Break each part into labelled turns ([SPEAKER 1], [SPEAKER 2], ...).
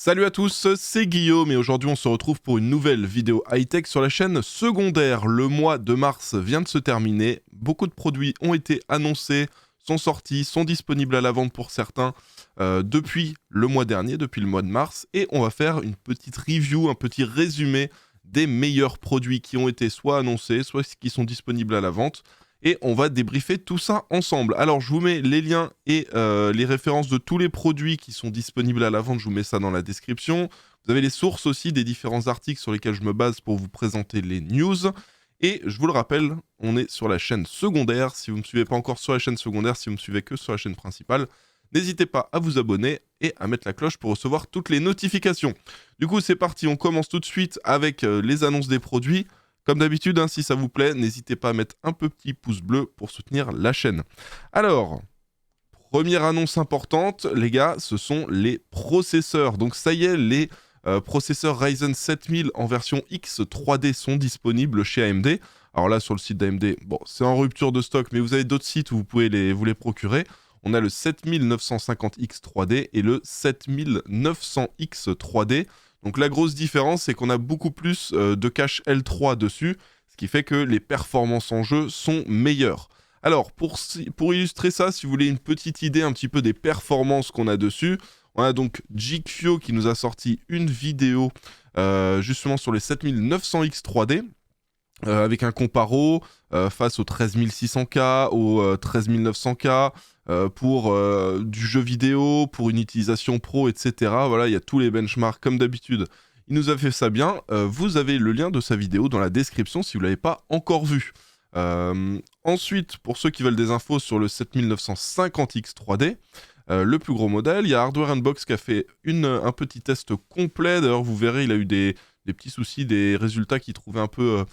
[SPEAKER 1] Salut à tous, c'est Guillaume et aujourd'hui on se retrouve pour une nouvelle vidéo high-tech sur la chaîne secondaire. Le mois de mars vient de se terminer, beaucoup de produits ont été annoncés, sont sortis, sont disponibles à la vente pour certains depuis le mois dernier, depuis le mois de mars, et on va faire une petite review, un petit résumé des meilleurs produits qui ont été soit annoncés, soit qui sont disponibles à la vente. Et on va débriefer tout ça ensemble. Alors, je vous mets les liens et les références de tous les produits qui sont disponibles à la vente. Je vous mets ça dans la description. Vous avez les sources aussi des différents articles sur lesquels je me base pour vous présenter les news. Et je vous le rappelle, on est sur la chaîne secondaire. Si vous ne me suivez pas encore sur la chaîne secondaire, si vous me suivez que sur la chaîne principale, n'hésitez pas à vous abonner et à mettre la cloche pour recevoir toutes les notifications. Du coup, c'est parti. On commence tout de suite avec les annonces des produits. Comme d'habitude, si ça vous plaît, n'hésitez pas à mettre un petit pouce bleu pour soutenir la chaîne. Alors, première annonce importante, les gars, ce sont les processeurs. Donc ça y est, les processeurs Ryzen 7000 en version X 3D sont disponibles chez AMD. Alors là, sur le site d'AMD, bon, c'est en rupture de stock, mais vous avez d'autres sites où vous pouvez vous les procurer. On a le 7950X 3D et le 7900X 3D. Donc la grosse différence, c'est qu'on a beaucoup plus de cache L3 dessus, ce qui fait que les performances en jeu sont meilleures. Alors, pour illustrer ça, si vous voulez une petite idée un petit peu des performances qu'on a dessus, on a donc GeekFio qui nous a sorti une vidéo justement sur les 7900X 3D, avec un comparo face au 13600K, au 13900K, pour du jeu vidéo, pour une utilisation pro, etc. Voilà, il y a tous les benchmarks comme d'habitude. Il nous a fait ça bien. Vous avez le lien de sa vidéo dans la description si vous ne l'avez pas encore vu. Ensuite, pour ceux qui veulent des infos sur le 7950X 3D, le plus gros modèle, il y a Hardware Unbox qui a fait un petit test complet. D'ailleurs, vous verrez, il a eu des petits soucis, des résultats qu'il trouvait un peu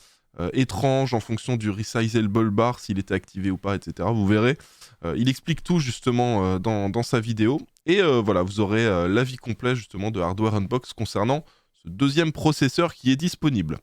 [SPEAKER 1] étranges en fonction du resizable bar, s'il était activé ou pas, etc. Vous verrez. Il explique tout justement dans sa vidéo. Et voilà, vous aurez l'avis complet justement de Hardware Unbox concernant ce deuxième processeur qui est disponible.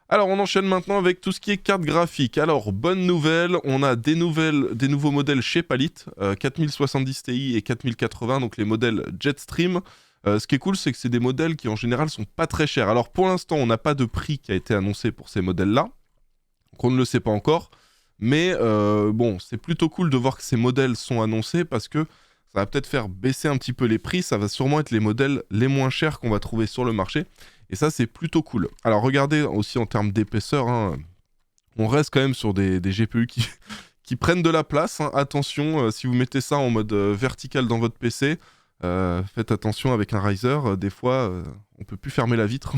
[SPEAKER 1] Alors on enchaîne maintenant avec tout ce qui est carte graphique. Alors bonne nouvelle, on a des nouveaux modèles chez Palit, 4070 Ti et 4080, donc les modèles Jetstream. Ce qui est cool, c'est que c'est des modèles qui en général sont pas très chers. Alors pour l'instant, on n'a pas de prix qui a été annoncé pour ces modèles-là, donc on ne le sait pas encore. Mais bon, c'est plutôt cool de voir que ces modèles sont annoncés parce que ça va peut-être faire baisser un petit peu les prix. Ça va sûrement être les modèles les moins chers qu'on va trouver sur le marché. Et ça, c'est plutôt cool. Alors regardez aussi en termes d'épaisseur, on reste quand même sur des GPU qui prennent de la place. Attention, si vous mettez ça en mode vertical dans votre PC, faites attention avec un riser, des fois on peut plus fermer la vitre.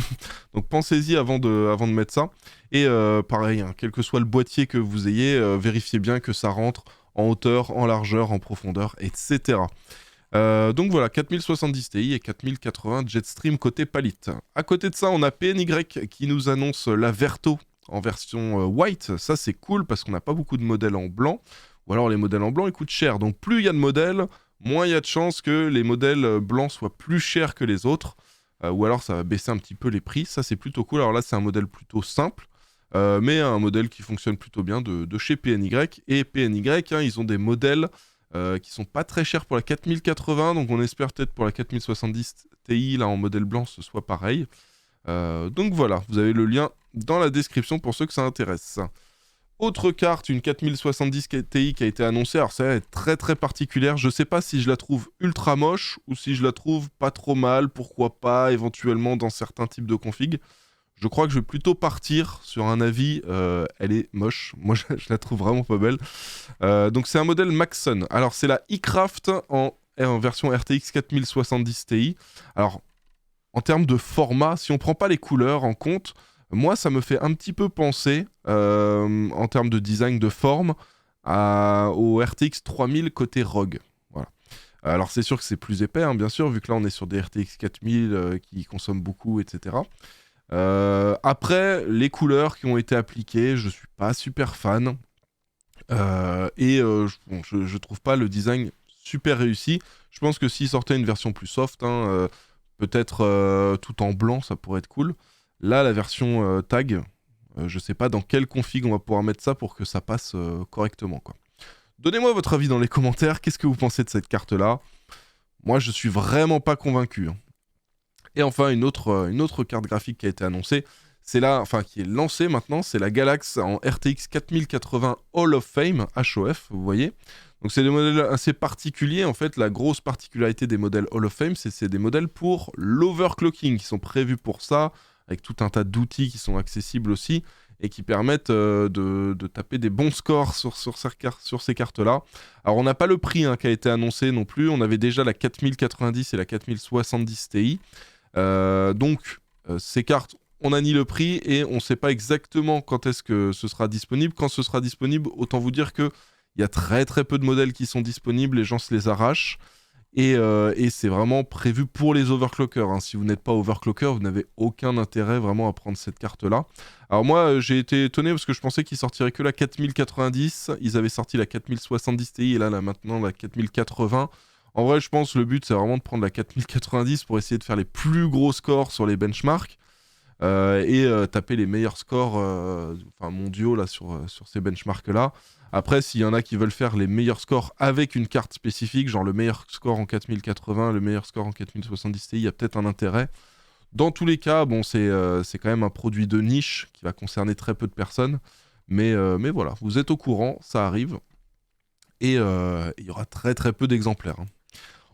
[SPEAKER 1] Donc pensez-y avant de mettre ça. Et pareil, quel que soit le boîtier que vous ayez, vérifiez bien que ça rentre en hauteur, en largeur, en profondeur, etc. Donc voilà, 4070 Ti et 4080 Jetstream côté Palit. À côté de ça, on a PNY qui nous annonce la Verto en version white. Ça c'est cool parce qu'on n'a pas beaucoup de modèles en blanc. Ou alors les modèles en blanc ils coûtent cher. Donc plus il y a de modèles, moins il y a de chances que les modèles blancs soient plus chers que les autres. Ou alors ça va baisser un petit peu les prix. Ça c'est plutôt cool. Alors là c'est un modèle plutôt simple. Mais un modèle qui fonctionne plutôt bien de chez PNY. Et PNY, ils ont des modèles qui sont pas très chers pour la 4080. Donc on espère peut-être pour la 4070 Ti, là en modèle blanc, ce soit pareil. Donc voilà, vous avez le lien dans la description pour ceux que ça intéresse. Autre carte, une 4070 Ti qui a été annoncée. Alors ça va être très très particulière. Je sais pas si je la trouve ultra moche ou si je la trouve pas trop mal. Pourquoi pas, éventuellement dans certains types de configs. Je crois que je vais plutôt partir sur un avis. Elle est moche. Moi, je la trouve vraiment pas belle. Donc c'est un modèle Maxon. Alors c'est la iCraft en version RTX 4070 Ti. Alors en termes de format, si on prend pas les couleurs en compte, moi ça me fait un petit peu penser en termes de design de forme au RTX 3000 côté ROG. Voilà. Alors c'est sûr que c'est plus épais, bien sûr, vu que là on est sur des RTX 4000 qui consomment beaucoup, etc. Après, les couleurs qui ont été appliquées, je suis pas super fan. Je trouve pas le design super réussi. Je pense que s'ils sortaient une version plus soft, peut-être tout en blanc, ça pourrait être cool. Là, la version tag, je sais pas dans quelle config on va pouvoir mettre ça pour que ça passe correctement, quoi. Donnez-moi votre avis dans les commentaires. Qu'est-ce que vous pensez de cette carte-là ? Moi, je suis vraiment pas convaincu. Et enfin, une autre carte graphique qui a été annoncée, c'est là, enfin qui est lancée maintenant, c'est la Galax en RTX 4080 Hall of Fame, HOF, vous voyez. Donc c'est des modèles assez particuliers, en fait, la grosse particularité des modèles Hall of Fame, c'est des modèles pour l'overclocking, qui sont prévus pour ça, avec tout un tas d'outils qui sont accessibles aussi, et qui permettent de taper des bons scores sur ces cartes-là. Alors on n'a pas le prix qui a été annoncé non plus, on avait déjà la 4090 et la 4070 Ti, donc ces cartes, on a ni le prix et on ne sait pas exactement quand est-ce que ce sera disponible. Quand ce sera disponible, autant vous dire qu'il y a très très peu de modèles qui sont disponibles, les gens se les arrachent. Et c'est vraiment prévu pour les overclockers. Si vous n'êtes pas overclocker, vous n'avez aucun intérêt vraiment à prendre cette carte-là. Alors moi, j'ai été étonné parce que je pensais qu'ils sortiraient que la 4090. Ils avaient sorti la 4070 Ti et là maintenant la 4080. En vrai, je pense que le but, c'est vraiment de prendre la 4090 pour essayer de faire les plus gros scores sur les benchmarks et taper les meilleurs scores mondiaux là, sur ces benchmarks-là. Après, s'il y en a qui veulent faire les meilleurs scores avec une carte spécifique, genre le meilleur score en 4080, le meilleur score en 4070 Ti, il y a peut-être un intérêt. Dans tous les cas, bon, c'est quand même un produit de niche qui va concerner très peu de personnes. Mais voilà, vous êtes au courant, ça arrive. Et il y aura très très peu d'exemplaires.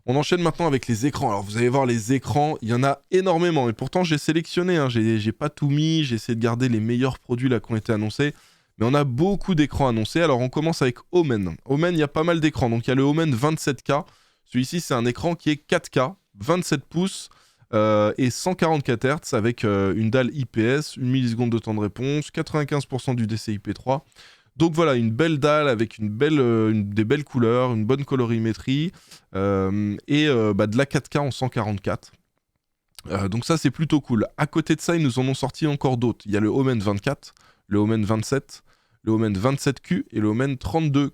[SPEAKER 1] On enchaîne maintenant avec les écrans. Alors vous allez voir les écrans, il y en a énormément. Et pourtant j'ai sélectionné, j'ai pas tout mis, j'ai essayé de garder les meilleurs produits là qui ont été annoncés. Mais on a beaucoup d'écrans annoncés. Alors on commence avec Omen. Omen, il y a pas mal d'écrans. Donc il y a le Omen 27K. Celui-ci c'est un écran qui est 4K, 27 pouces et 144 Hz avec une dalle IPS, 1 milliseconde de temps de réponse, 95% du DCI-P3. Donc voilà, une belle dalle avec des belles couleurs, une bonne colorimétrie et de la 4K en 144. Donc ça c'est plutôt cool. À côté de ça, ils nous en ont sorti encore d'autres. Il y a le Omen 24, le Omen 27, le Omen 27Q et le Omen 32Q.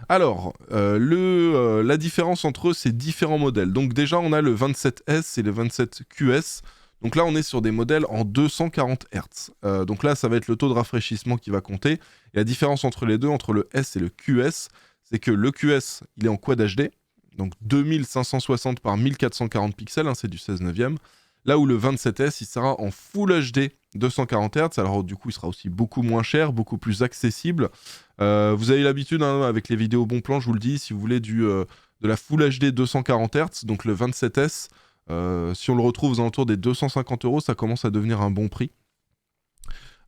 [SPEAKER 1] Alors, la différence entre ces différents modèles. Donc déjà, on a le 27S et le 27QS. Donc là, on est sur des modèles en 240 Hz. Donc là, ça va être le taux de rafraîchissement qui va compter. Et la différence entre les deux, entre le S et le QS, c'est que le QS, il est en Quad HD, donc 2560 par 1440 pixels, c'est du 16 neuvième. Là où le 27S, il sera en Full HD 240 Hz. Alors du coup, il sera aussi beaucoup moins cher, beaucoup plus accessible. Vous avez l'habitude, avec les vidéos bon plan, je vous le dis, si vous voulez de la Full HD 240 Hz, donc le 27S, si on le retrouve aux alentours des 250 €, ça commence à devenir un bon prix.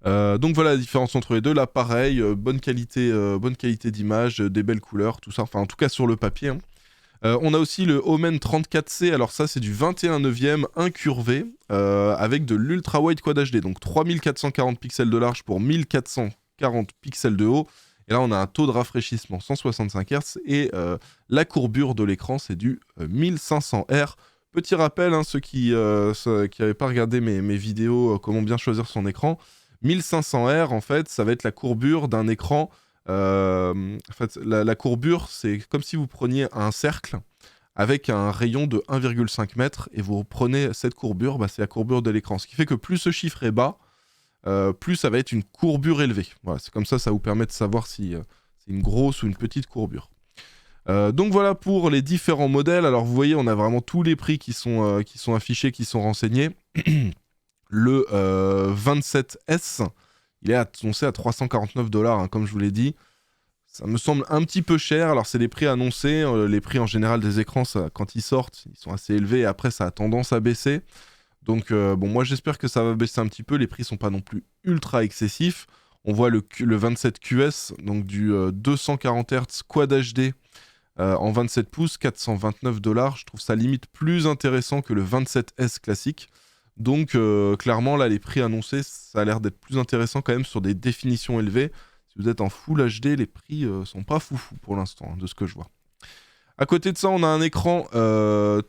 [SPEAKER 1] Donc voilà la différence entre les deux. Là, pareil, bonne qualité d'image, des belles couleurs, tout ça. Enfin, en tout cas sur le papier. On a aussi le Omen 34C. Alors ça, c'est du 21 neuvième incurvé avec de l'Ultra Wide Quad HD. Donc 3440 pixels de large pour 1440 pixels de haut. Et là, on a un taux de rafraîchissement 165 Hz. Et la courbure de l'écran, c'est du 1500 R. Petit rappel, ceux qui n'avaient pas regardé mes vidéos, comment bien choisir son écran. 1500 R, en fait, ça va être la courbure d'un écran. En fait, la courbure, c'est comme si vous preniez un cercle avec un rayon de 1,5 m et vous prenez cette courbure, c'est la courbure de l'écran. Ce qui fait que plus ce chiffre est bas, plus ça va être une courbure élevée. Voilà, c'est comme ça vous permet de savoir si c'est une grosse ou une petite courbure. Donc voilà pour les différents modèles. Alors vous voyez, on a vraiment tous les prix qui sont affichés, qui sont renseignés. Le 27S, il est annoncé à 349 $, comme je vous l'ai dit. Ça me semble un petit peu cher. Alors c'est les prix annoncés. Les prix en général des écrans, quand ils sortent, ils sont assez élevés. Et après, ça a tendance à baisser. Donc moi j'espère que ça va baisser un petit peu. Les prix sont pas non plus ultra excessifs. On voit le 27QS, donc du 240 Hz Quad HD en 27 pouces, 429 $. Je trouve ça limite plus intéressant que le 27S classique. Donc clairement là les prix annoncés, ça a l'air d'être plus intéressant quand même sur des définitions élevées. Si vous êtes en Full HD, les prix sont pas foufou pour l'instant, de ce que je vois. À côté de ça, on a un écran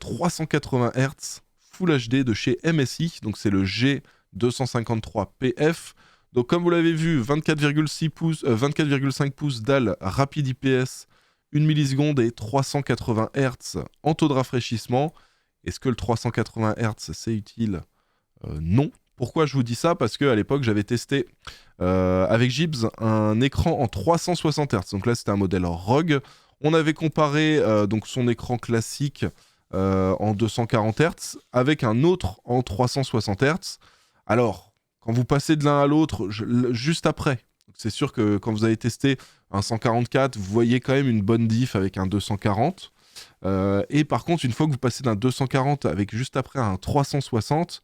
[SPEAKER 1] 380 Hz Full HD de chez MSI, donc c'est le G253PF. Donc comme vous l'avez vu, 24,5 pouces dalle rapide IPS, 1 milliseconde et 380 Hz en taux de rafraîchissement. Est-ce que le 380 Hz c'est utile ? Non. Pourquoi je vous dis ça ? Parce qu'à l'époque, j'avais testé avec Gibbs un écran en 360 Hz. Donc là, c'était un modèle ROG. On avait comparé donc son écran classique en 240 Hz avec un autre en 360 Hz. Alors, quand vous passez de l'un à l'autre, juste après, c'est sûr que quand vous avez testé un 144, vous voyez quand même une bonne diff avec un 240. Et par contre, une fois que vous passez d'un 240 avec juste après un 360,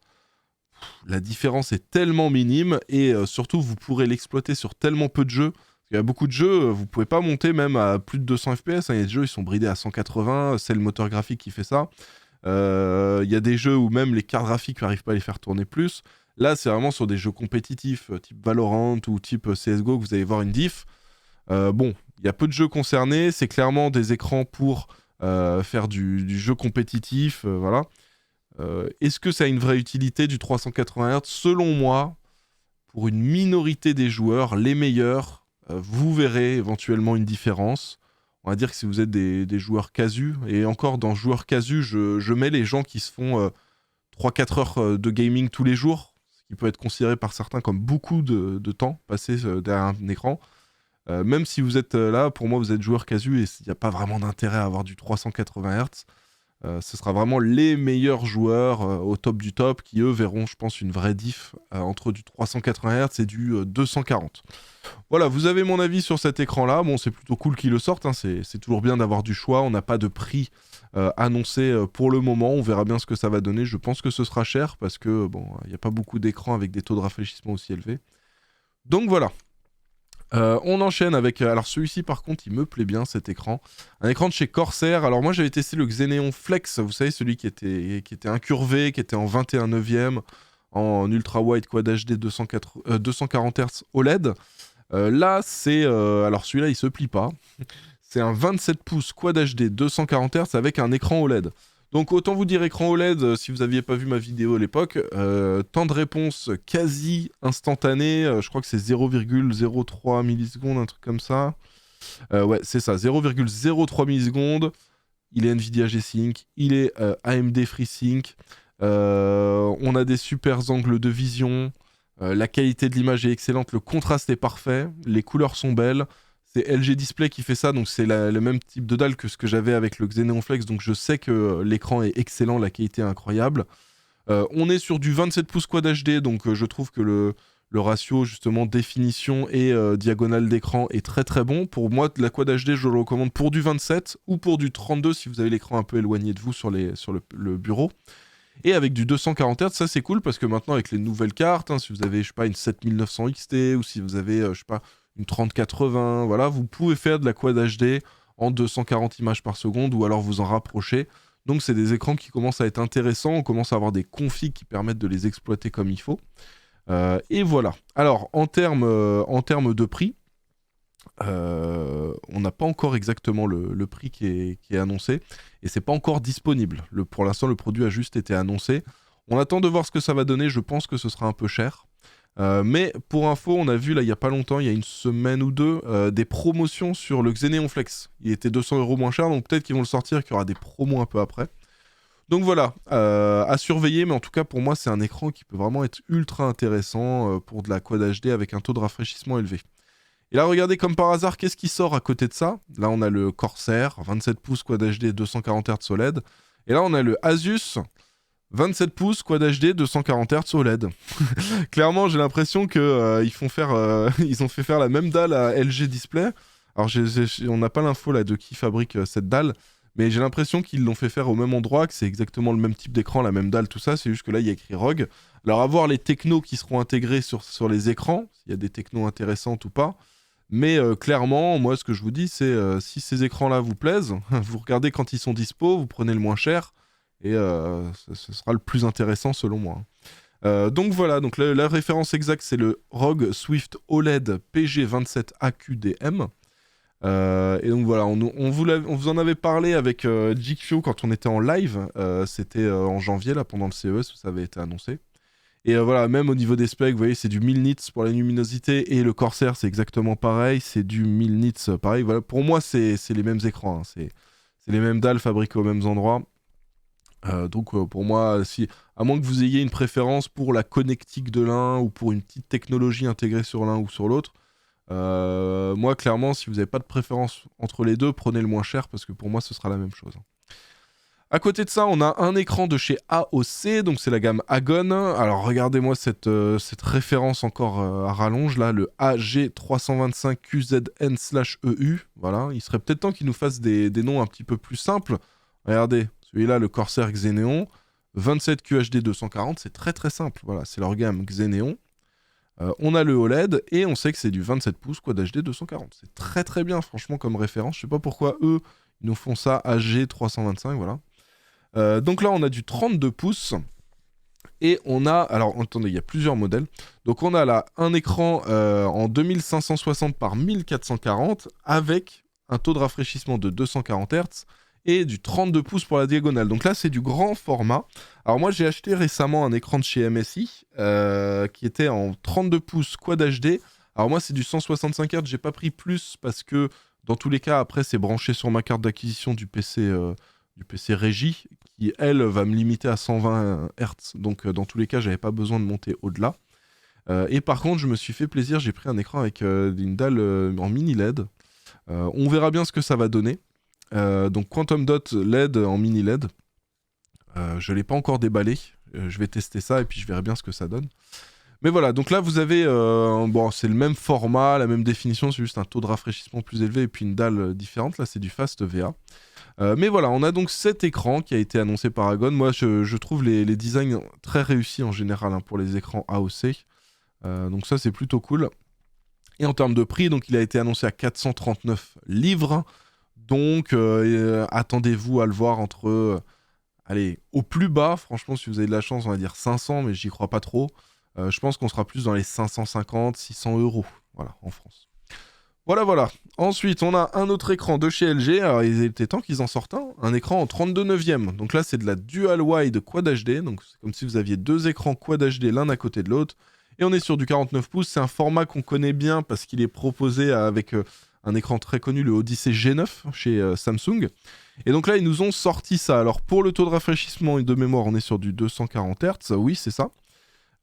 [SPEAKER 1] la différence est tellement minime et surtout vous pourrez l'exploiter sur tellement peu de jeux. Il y a beaucoup de jeux, vous pouvez pas monter même à plus de 200 FPS. Il y a des jeux, ils sont bridés à 180, c'est le moteur graphique qui fait ça. Il y a des jeux où même les cartes graphiques n'arrivent pas à les faire tourner plus. Là, c'est vraiment sur des jeux compétitifs, type Valorant ou type CSGO, que vous allez voir une diff. Bon, il y a peu de jeux concernés, c'est clairement des écrans pour faire du jeu compétitif, voilà. Est-ce que ça a une vraie utilité du 380 Hz? Selon moi, pour une minorité des joueurs, les meilleurs, vous verrez éventuellement une différence. On va dire que si vous êtes des joueurs casus, et encore dans joueurs casus, je mets les gens qui se font 3-4 heures de gaming tous les jours, ce qui peut être considéré par certains comme beaucoup de temps passé derrière un écran. Même si vous êtes là, pour moi vous êtes joueur casu et il n'y a pas vraiment d'intérêt à avoir du 380 Hz. Ce sera vraiment les meilleurs joueurs au top du top qui eux verront je pense une vraie diff entre du 380 Hz et du 240. Voilà, vous avez mon avis sur cet écran là. Bon, c'est plutôt cool qu'ils le sortent, hein. C'est toujours bien d'avoir du choix. On n'a pas de prix annoncé pour le moment, on verra bien ce que ça va donner. Je pense que ce sera cher parce que bon, il n'y a pas beaucoup d'écrans avec des taux de rafraîchissement aussi élevés. Donc voilà. On enchaîne avec... alors celui-ci par contre il me plaît bien cet écran. Un écran de chez Corsair. Alors moi j'avais testé le Xeneon Flex, vous savez celui qui était incurvé, qui était en 21/9 en ultra wide quad HD 240 Hz OLED. Là c'est... alors celui-là il se plie pas. C'est un 27 pouces quad HD 240 Hz avec un écran OLED. Donc autant vous dire écran OLED, si vous n'aviez pas vu ma vidéo à l'époque, temps de réponse quasi instantané, je crois que c'est 0,03 millisecondes, un truc comme ça. Ouais, c'est ça, 0,03 millisecondes. Il est Nvidia G-Sync, il est AMD FreeSync. On a des super angles de vision. La qualité de l'image est excellente, le contraste est parfait, les couleurs sont belles. C'est LG Display qui fait ça, donc c'est le même type de dalle que ce que j'avais avec le Xeneon Flex, donc je sais que l'écran est excellent, la qualité est incroyable. On est sur du 27 pouces Quad HD, donc je trouve que le ratio justement définition et diagonale d'écran est très très bon. Pour moi, la Quad HD, je le recommande pour du 27 ou pour du 32 si vous avez l'écran un peu éloigné de vous sur le bureau. Et avec du 240 Hz, ça c'est cool parce que maintenant avec les nouvelles cartes, hein, si vous avez je sais pas une 7900 XT ou si vous avez je sais pas une 3080, voilà, vous pouvez faire de la Quad HD en 240 images par seconde ou alors vous en rapprocher. Donc c'est des écrans qui commencent à être intéressants, on commence à avoir des configs qui permettent de les exploiter comme il faut. Et voilà. Alors en termes de prix, on n'a pas encore exactement le prix qui est annoncé et c'est pas encore disponible. Pour l'instant, le produit a juste été annoncé. On attend de voir ce que ça va donner. Je pense que ce sera un peu cher. Mais pour info, on a vu là il y a pas longtemps, il y a une semaine ou deux, des promotions sur le Xeneon Flex. Il était 200 € moins cher, donc peut-être qu'ils vont le sortir, qu'il y aura des promos un peu après. Donc voilà, à surveiller, mais en tout cas pour moi c'est un écran qui peut vraiment être ultra intéressant pour de la Quad HD avec un taux de rafraîchissement élevé. Et là regardez comme par hasard, qu'est-ce qui sort à côté de ça? Là on a le Corsair, 27 pouces Quad HD 240 Hz OLED. Et là on a le Asus 27 pouces Quad HD 240 Hz OLED. Clairement, j'ai l'impression que ils ont fait faire la même dalle à LG Display. Alors, on n'a pas l'info là de qui fabrique cette dalle, mais j'ai l'impression qu'ils l'ont fait faire au même endroit, que c'est exactement le même type d'écran, la même dalle, tout ça. C'est juste que là, il y a écrit ROG. Alors, à voir les technos qui seront intégrés sur les écrans, s'il y a des technos intéressantes ou pas. Mais clairement, moi, ce que je vous dis, c'est si ces écrans-là vous plaisent, vous regardez quand ils sont dispo, vous prenez le moins cher. Et ce sera le plus intéressant selon moi. Donc voilà, donc la référence exacte c'est le ROG Swift OLED PG27AQDM. Et donc voilà, on vous en avait parlé avec GQ quand on était en live. C'était en janvier là pendant le CES où ça avait été annoncé. Et voilà, même au niveau des specs, vous voyez, c'est du 1000 nits pour la luminosité et le Corsair c'est exactement pareil, c'est du 1000 nits pareil. Voilà, pour moi c'est les mêmes écrans, hein. C'est les mêmes dalles fabriquées aux mêmes endroits. Donc pour moi, à moins que vous ayez une préférence pour la connectique de l'un ou pour une petite technologie intégrée sur l'un ou sur l'autre, moi clairement si vous n'avez pas de préférence entre les deux, prenez le moins cher parce que pour moi ce sera la même chose. À côté de ça, on a un écran de chez AOC, donc c'est la gamme Agon. Alors regardez-moi cette référence encore à rallonge, là, le AG325QZN/EU. Voilà, il serait peut-être temps qu'ils nous fassent des noms un petit peu plus simples. Regardez, celui-là, le Corsair Xeneon, 27 QHD 240, c'est très très simple. Voilà, c'est leur gamme Xeneon. On a le OLED et on sait que c'est du 27 pouces Quad HD 240. C'est très très bien, franchement, comme référence. Je sais pas pourquoi eux, ils nous font ça AG325, voilà. Donc là, on a du 32 pouces. Et on a... Alors, attendez, il y a plusieurs modèles. Donc on a là un écran en 2560 par 1440 avec un taux de rafraîchissement de 240 Hz et du 32 pouces pour la diagonale. Donc là, c'est du grand format. Alors moi, j'ai acheté récemment un écran de chez MSI qui était en 32 pouces Quad HD. Alors moi, c'est du 165 Hz. J'ai pas pris plus parce que dans tous les cas, après, c'est branché sur ma carte d'acquisition du PC régie qui, elle, va me limiter à 120 Hz. Donc, dans tous les cas, j'avais pas besoin de monter au-delà. Et par contre, je me suis fait plaisir, j'ai pris un écran avec une dalle en mini LED. On verra bien ce que ça va donner. Donc, Quantum Dot LED en mini LED. Je l'ai pas encore déballé. Je vais tester ça et puis je verrai bien ce que ça donne. Mais voilà, donc là, vous avez... bon, c'est le même format, la même définition, c'est juste un taux de rafraîchissement plus élevé et puis une dalle différente. Là, c'est du Fast VA. Mais voilà, on a donc cet écran qui a été annoncé par Agon. Moi, je trouve les designs très réussis en général hein, pour les écrans AOC. Donc ça, c'est plutôt cool. Et en termes de prix, donc il a été annoncé à 439 livres. Donc attendez-vous à le voir entre... allez, au plus bas, franchement, si vous avez de la chance, on va dire 500, mais j'y crois pas trop. Je pense qu'on sera plus dans les 550, 600 euros, voilà, en France. Voilà. Ensuite, on a un autre écran de chez LG. Alors, il était temps qu'ils en sortent un écran en 32 neuvième. Donc là, c'est de la Dual Wide Quad HD. Donc, c'est comme si vous aviez deux écrans Quad HD l'un à côté de l'autre. Et on est sur du 49 pouces. C'est un format qu'on connaît bien parce qu'il est proposé avec un écran très connu, le Odyssey G9 chez Samsung. Et donc là, ils nous ont sorti ça. Alors, pour le taux de rafraîchissement et de mémoire, on est sur du 240 Hz. Oui, c'est ça.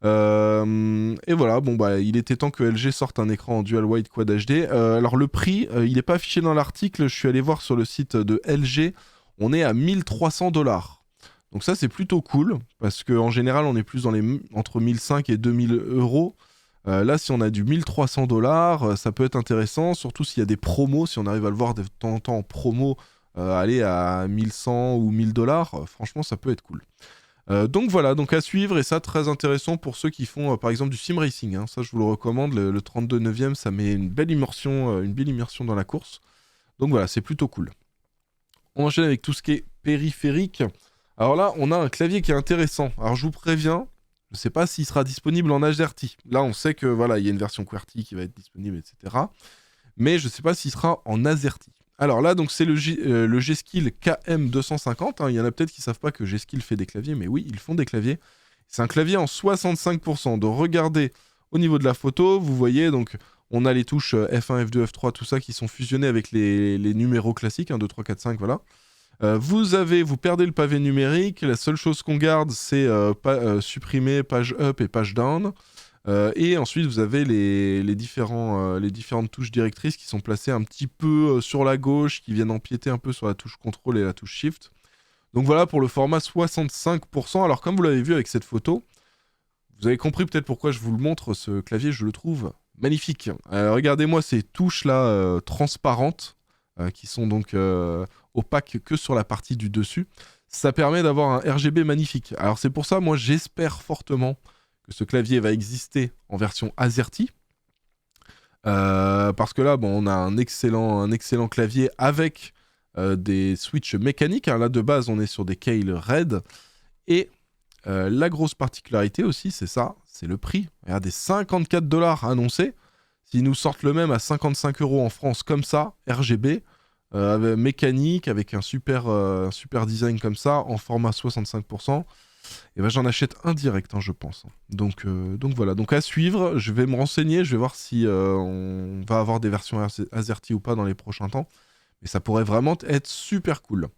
[SPEAKER 1] Et voilà, bon bah il était temps que LG sorte un écran en Dual Wide Quad HD. Alors le prix, il n'est pas affiché dans l'article, je suis allé voir sur le site de LG, on est à 1300$. Donc ça c'est plutôt cool, parce qu'en général on est plus dans entre 1500 et 2000 euros. Là si on a du 1300$, ça peut être intéressant, surtout s'il y a des promos, si on arrive à le voir de temps en temps en promo, aller à 1100 ou 1000$, franchement ça peut être cool. Donc voilà, donc à suivre, et ça très intéressant pour ceux qui font par exemple du sim racing, hein. Ça je vous le recommande, le 32 neuvième, ça met une belle immersion dans la course. Donc voilà, c'est plutôt cool. On enchaîne avec tout ce qui est périphérique. Alors là, on a un clavier qui est intéressant. Alors je vous préviens, je ne sais pas s'il sera disponible en AZERTY. Là on sait que voilà, il y a une version QWERTY qui va être disponible, etc. Mais je ne sais pas s'il sera en AZERTY. Alors là, donc c'est le G-Skill KM250. Hein. Il y en a peut-être qui ne savent pas que G-Skill fait des claviers, mais oui, ils font des claviers. C'est un clavier en 65%. Donc regardez au niveau de la photo, vous voyez, donc on a les touches F1, F2, F3, tout ça qui sont fusionnés avec les numéros classiques, 1, 2, 3, 4, 5, voilà. Vous perdez le pavé numérique. La seule chose qu'on garde, c'est supprimer page up et page down. Et ensuite, vous avez les différentes touches directrices qui sont placées un petit peu sur la gauche, qui viennent empiéter un peu sur la touche contrôle et la touche shift. Donc voilà pour le format 65%. Alors comme vous l'avez vu avec cette photo, vous avez compris peut-être pourquoi je vous le montre, ce clavier, je le trouve magnifique. Regardez-moi ces touches là transparentes, qui sont donc opaques que sur la partie du dessus. Ça permet d'avoir un RGB magnifique. Alors c'est pour ça, moi j'espère fortement que ce clavier va exister en version AZERTY. Parce que là, bon, on a un excellent clavier avec des switches mécaniques. Hein. Là, de base, on est sur des Keil Red. Et la grosse particularité aussi, c'est ça, c'est le prix. Regardez, 54$ annoncés. S'ils nous sortent le même à 55 € en France, comme ça, RGB, mécanique, avec un super design comme ça, en format 65%, et ben j'en achète un direct, hein, je pense. Donc voilà, donc à suivre, je vais me renseigner, je vais voir si on va avoir des versions AZERTY ou pas dans les prochains temps. Mais ça pourrait vraiment être super cool.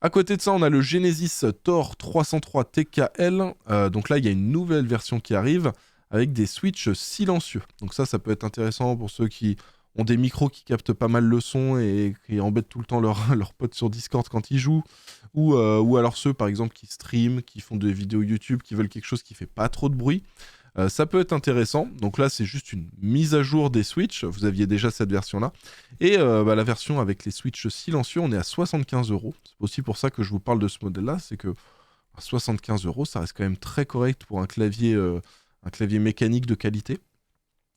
[SPEAKER 1] À côté de ça, on a le Genesis Tor 303 TKL. Donc là, il y a une nouvelle version qui arrive avec des switches silencieux. Donc ça peut être intéressant pour ceux qui ont des micros qui captent pas mal le son et qui embêtent tout le temps leurs potes sur Discord quand ils jouent, ou alors ceux par exemple qui streament, qui font des vidéos YouTube, qui veulent quelque chose qui fait pas trop de bruit. Ça peut être intéressant. Donc là, c'est juste une mise à jour des switches. Vous aviez déjà cette version-là. Et la version avec les switches silencieux, on est à 75 €. C'est aussi pour ça que je vous parle de ce modèle-là. C'est que à 75 €, ça reste quand même très correct pour un clavier mécanique de qualité.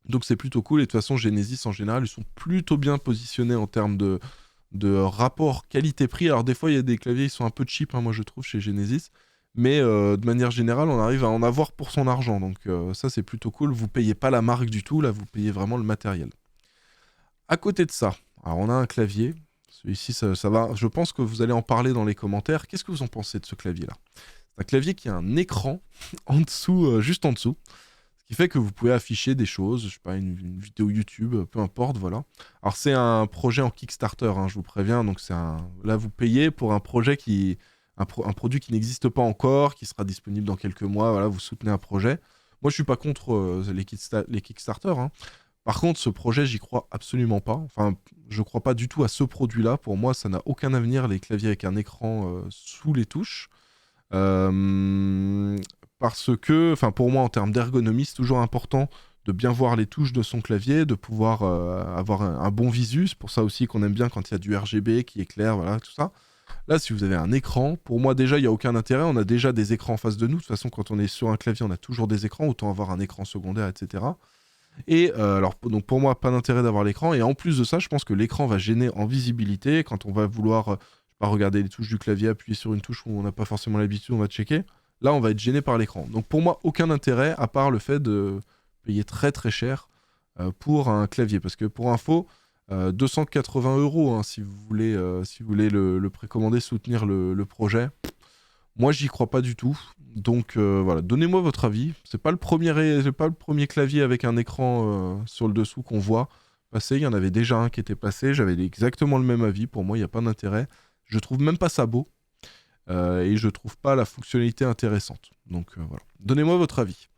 [SPEAKER 1] Donc c'est plutôt cool. Et de toute façon, Genesis, en général, ils sont plutôt bien positionnés en termes de rapport qualité-prix. Alors des fois, il y a des claviers, ils sont un peu cheap, moi je trouve, chez Genesis. Mais de manière générale, on arrive à en avoir pour son argent. Donc ça, c'est plutôt cool. Vous payez pas la marque du tout, là, vous payez vraiment le matériel. À côté de ça, alors on a un clavier. Celui-ci, ça va. Je pense que vous allez en parler dans les commentaires. Qu'est-ce que vous en pensez de ce clavier-là? C'est un clavier qui a un écran en dessous, juste en dessous. Ce qui fait que vous pouvez afficher des choses, je sais pas, une vidéo YouTube, peu importe, voilà. Alors c'est un projet en Kickstarter, je vous préviens. Donc là, vous payez pour un projet un produit qui n'existe pas encore, qui sera disponible dans quelques mois. Voilà, vous soutenez un projet. Moi, je suis pas contre les Kickstarter. Par contre, ce projet, j'y crois absolument pas. Enfin, je crois pas du tout à ce produit-là. Pour moi, ça n'a aucun avenir, les claviers avec un écran sous les touches. Parce que, enfin, pour moi, en termes d'ergonomie, c'est toujours important de bien voir les touches de son clavier, de pouvoir avoir un bon visu. C'est pour ça aussi qu'on aime bien quand il y a du RGB qui éclaire, voilà, tout ça. Là, si vous avez un écran, pour moi, déjà, il n'y a aucun intérêt. On a déjà des écrans en face de nous. De toute façon, quand on est sur un clavier, on a toujours des écrans. Autant avoir un écran secondaire, etc. Et alors, donc pour moi, pas d'intérêt d'avoir l'écran. Et en plus de ça, je pense que l'écran va gêner en visibilité. Quand on va vouloir, je sais pas, regarder les touches du clavier, appuyer sur une touche où on n'a pas forcément l'habitude, on va checker. Là, on va être gêné par l'écran. Donc pour moi, aucun intérêt, à part le fait de payer très très cher pour un clavier. Parce que pour info, 280 €, si vous voulez, le précommander, soutenir le projet. Moi, j'y crois pas du tout. Donc voilà, donnez-moi votre avis. C'est pas le premier clavier avec un écran sur le dessous qu'on voit passer. Il y en avait déjà un qui était passé. J'avais exactement le même avis. Pour moi, il n'y a pas d'intérêt. Je trouve même pas ça beau. Et je trouve pas la fonctionnalité intéressante. Donc voilà. Donnez-moi votre avis.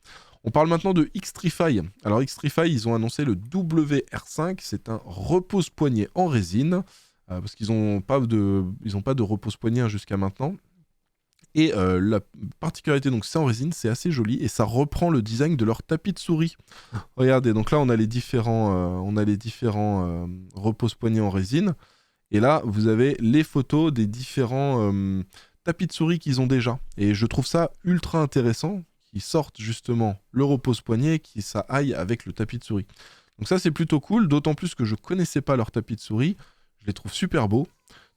[SPEAKER 1] On parle maintenant de Xtrfy. Alors Xtrfy, ils ont annoncé le WR5. C'est un repose-poignet en résine. Parce qu'ils n'ont pas de repose-poignet jusqu'à maintenant. Et la particularité, donc c'est en résine, c'est assez joli et ça reprend le design de leur tapis de souris. Regardez, donc là on a les différents repose-poignets en résine. Et là vous avez les photos des différents tapis de souris qu'ils ont déjà. Et je trouve ça ultra intéressant qu'ils sortent justement le repose-poignet, qui ça aille avec le tapis de souris. Donc ça c'est plutôt cool, d'autant plus que je connaissais pas leur tapis de souris. Je les trouve super beaux.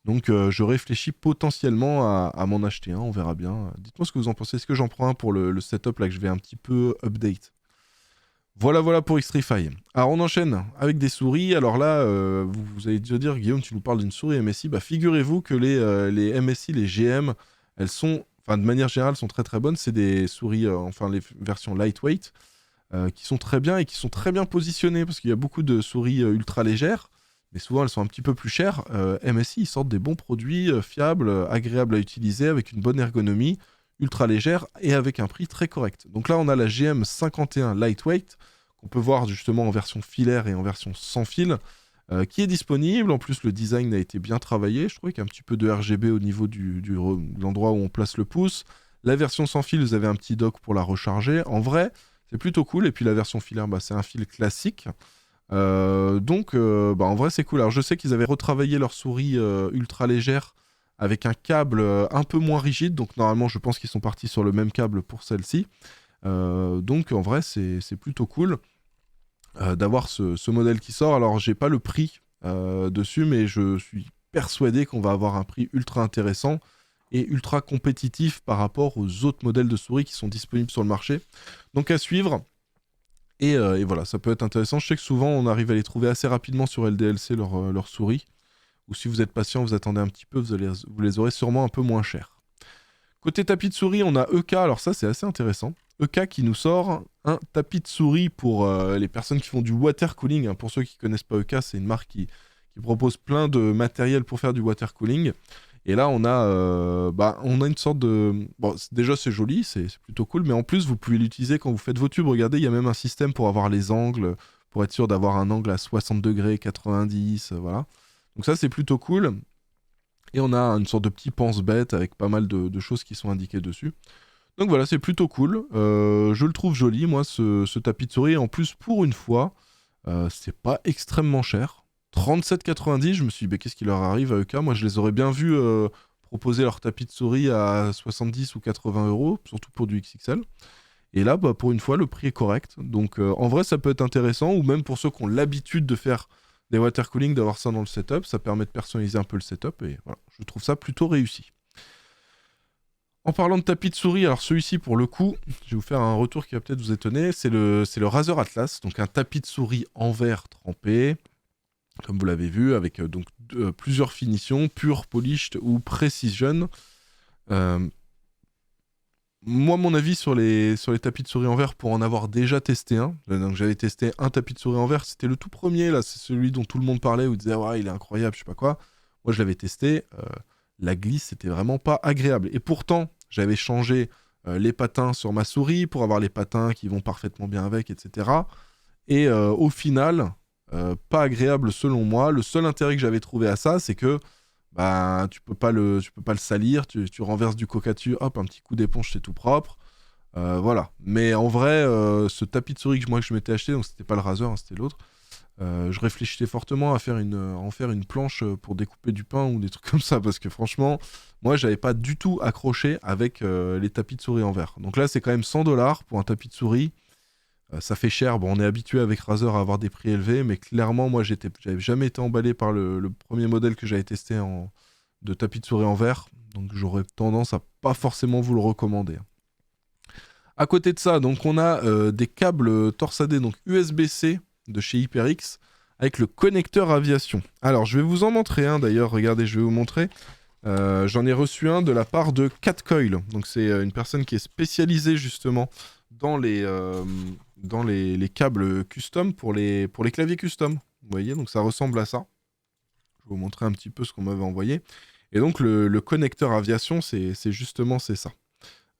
[SPEAKER 1] Donc je réfléchis potentiellement à m'en acheter un, on verra bien. Dites-moi ce que vous en pensez. Est-ce que j'en prends un pour le setup là que je vais un petit peu update? Voilà pour Xtrfy. Alors on enchaîne avec des souris. Alors là, vous allez déjà dire, Guillaume, tu nous parles d'une souris MSI. Bah figurez-vous que les MSI, les GM, elles sont, enfin de manière générale, sont très très bonnes. C'est des souris, enfin les versions lightweight, qui sont très bien et qui sont très bien positionnées parce qu'il y a beaucoup de souris ultra légères. Mais souvent elles sont un petit peu plus chères. MSI, ils sortent des bons produits fiables, agréables à utiliser, avec une bonne ergonomie, ultra légère et avec un prix très correct. Donc là, on a la GM51 Lightweight, qu'on peut voir justement en version filaire et en version sans fil, qui est disponible. En plus, le design a été bien travaillé. Je trouvais qu'il y a un petit peu de RGB au niveau de l'endroit où on place le pouce. La version sans fil, vous avez un petit dock pour la recharger. En vrai, c'est plutôt cool. Et puis la version filaire, c'est un fil classique. Donc en vrai c'est cool. Alors je sais qu'ils avaient retravaillé leur souris ultra légère avec un câble un peu moins rigide, donc normalement je pense qu'ils sont partis sur le même câble pour celle-ci. Donc en vrai c'est plutôt cool d'avoir ce modèle qui sort. Alors j'ai pas le prix dessus, mais je suis persuadé qu'on va avoir un prix ultra intéressant et ultra compétitif par rapport aux autres modèles de souris qui sont disponibles sur le marché. Donc à suivre. Et voilà, ça peut être intéressant. Je sais que souvent, on arrive à les trouver assez rapidement sur LDLC, leurs souris. Ou si vous êtes patient, vous attendez un petit peu, vous les aurez sûrement un peu moins chers. Côté tapis de souris, on a EK. Alors ça, c'est assez intéressant. EK qui nous sort un tapis de souris pour les personnes qui font du water cooling. Pour ceux qui ne connaissent pas EK, c'est une marque qui propose plein de matériel pour faire du water cooling. Et là, on a une sorte de... Bon, déjà, c'est joli, c'est plutôt cool, mais en plus, vous pouvez l'utiliser quand vous faites vos tubes. Regardez, il y a même un système pour avoir les angles, pour être sûr d'avoir un angle à 60 degrés, 90, voilà. Donc ça, c'est plutôt cool. Et on a une sorte de petit pense-bête avec pas mal de choses qui sont indiquées dessus. Donc voilà, c'est plutôt cool. Je le trouve joli, moi, ce tapis de souris. En plus, pour une fois, c'est pas extrêmement cher. 37,90, je me suis dit, bah, qu'est-ce qui leur arrive à EK? Moi, je les aurais bien vus proposer leur tapis de souris à 70 ou 80 euros, surtout pour du XXL. Et là, bah, pour une fois, le prix est correct. Donc en vrai, ça peut être intéressant, ou même pour ceux qui ont l'habitude de faire des water cooling, d'avoir ça dans le setup. Ça permet de personnaliser un peu le setup, et voilà, je trouve ça plutôt réussi. En parlant de tapis de souris, alors celui-ci pour le coup, je vais vous faire un retour qui va peut-être vous étonner, c'est le Razer Atlas, donc un tapis de souris en verre trempé, comme vous l'avez vu, avec plusieurs finitions, pure, polished ou precision. Euh, Moi, mon avis sur les tapis de souris en verre, pour en avoir déjà testé un, donc j'avais testé un tapis de souris en verre, c'était le tout premier, là, c'est celui dont tout le monde parlait, où il disait ouais, il est incroyable, je sais pas quoi. Moi, je l'avais testé, la glisse, c'était vraiment pas agréable. Et pourtant, j'avais changé les patins sur ma souris pour avoir les patins qui vont parfaitement bien avec, etc. Et au final, pas agréable selon moi. Le seul intérêt que j'avais trouvé à ça, c'est que bah, tu peux pas le salir, tu renverses du coca dessus, hop, un petit coup d'éponge, c'est tout propre. Voilà. Mais en vrai, ce tapis de souris que je m'étais acheté, donc c'était pas le Razer, hein, c'était l'autre, je réfléchissais fortement à en faire une planche pour découper du pain ou des trucs comme ça, parce que franchement, moi, j'avais pas du tout accroché avec les tapis de souris en verre. Donc là, c'est quand même 100 $ pour un tapis de souris. Ça fait cher. Bon, on est habitué avec Razer à avoir des prix élevés, mais clairement, moi, j'avais jamais été emballé par le premier modèle que j'avais testé de tapis de souris en verre. Donc, j'aurais tendance à pas forcément vous le recommander. À côté de ça, donc, on a des câbles torsadés, donc USB-C de chez HyperX, avec le connecteur aviation. Alors, je vais vous en montrer un d'ailleurs. Regardez, je vais vous montrer. J'en ai reçu un de la part de Catcoil. Donc, c'est une personne qui est spécialisée justement dans les câbles custom pour les claviers custom. Vous voyez, donc ça ressemble à ça. Je vais vous montrer un petit peu ce qu'on m'avait envoyé. Et donc le connecteur aviation, c'est ça.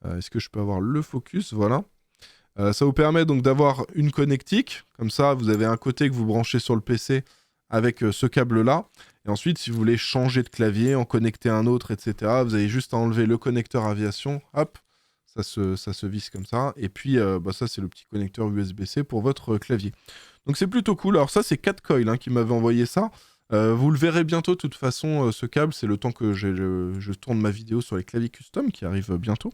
[SPEAKER 1] Est-ce que je peux avoir le focus? Voilà. Ça vous permet donc d'avoir une connectique. Comme ça, vous avez un côté que vous branchez sur le PC avec ce câble-là. Et ensuite, si vous voulez changer de clavier, en connecter un autre, etc., vous avez juste à enlever le connecteur aviation. Hop, ça se visse comme ça. Et puis, ça, c'est le petit connecteur USB-C pour votre clavier. Donc, c'est plutôt cool. Alors, ça, c'est Catcoil qui m'avait envoyé ça. Vous le verrez bientôt, de toute façon, ce câble. C'est le temps que je tourne ma vidéo sur les claviers custom qui arrive bientôt.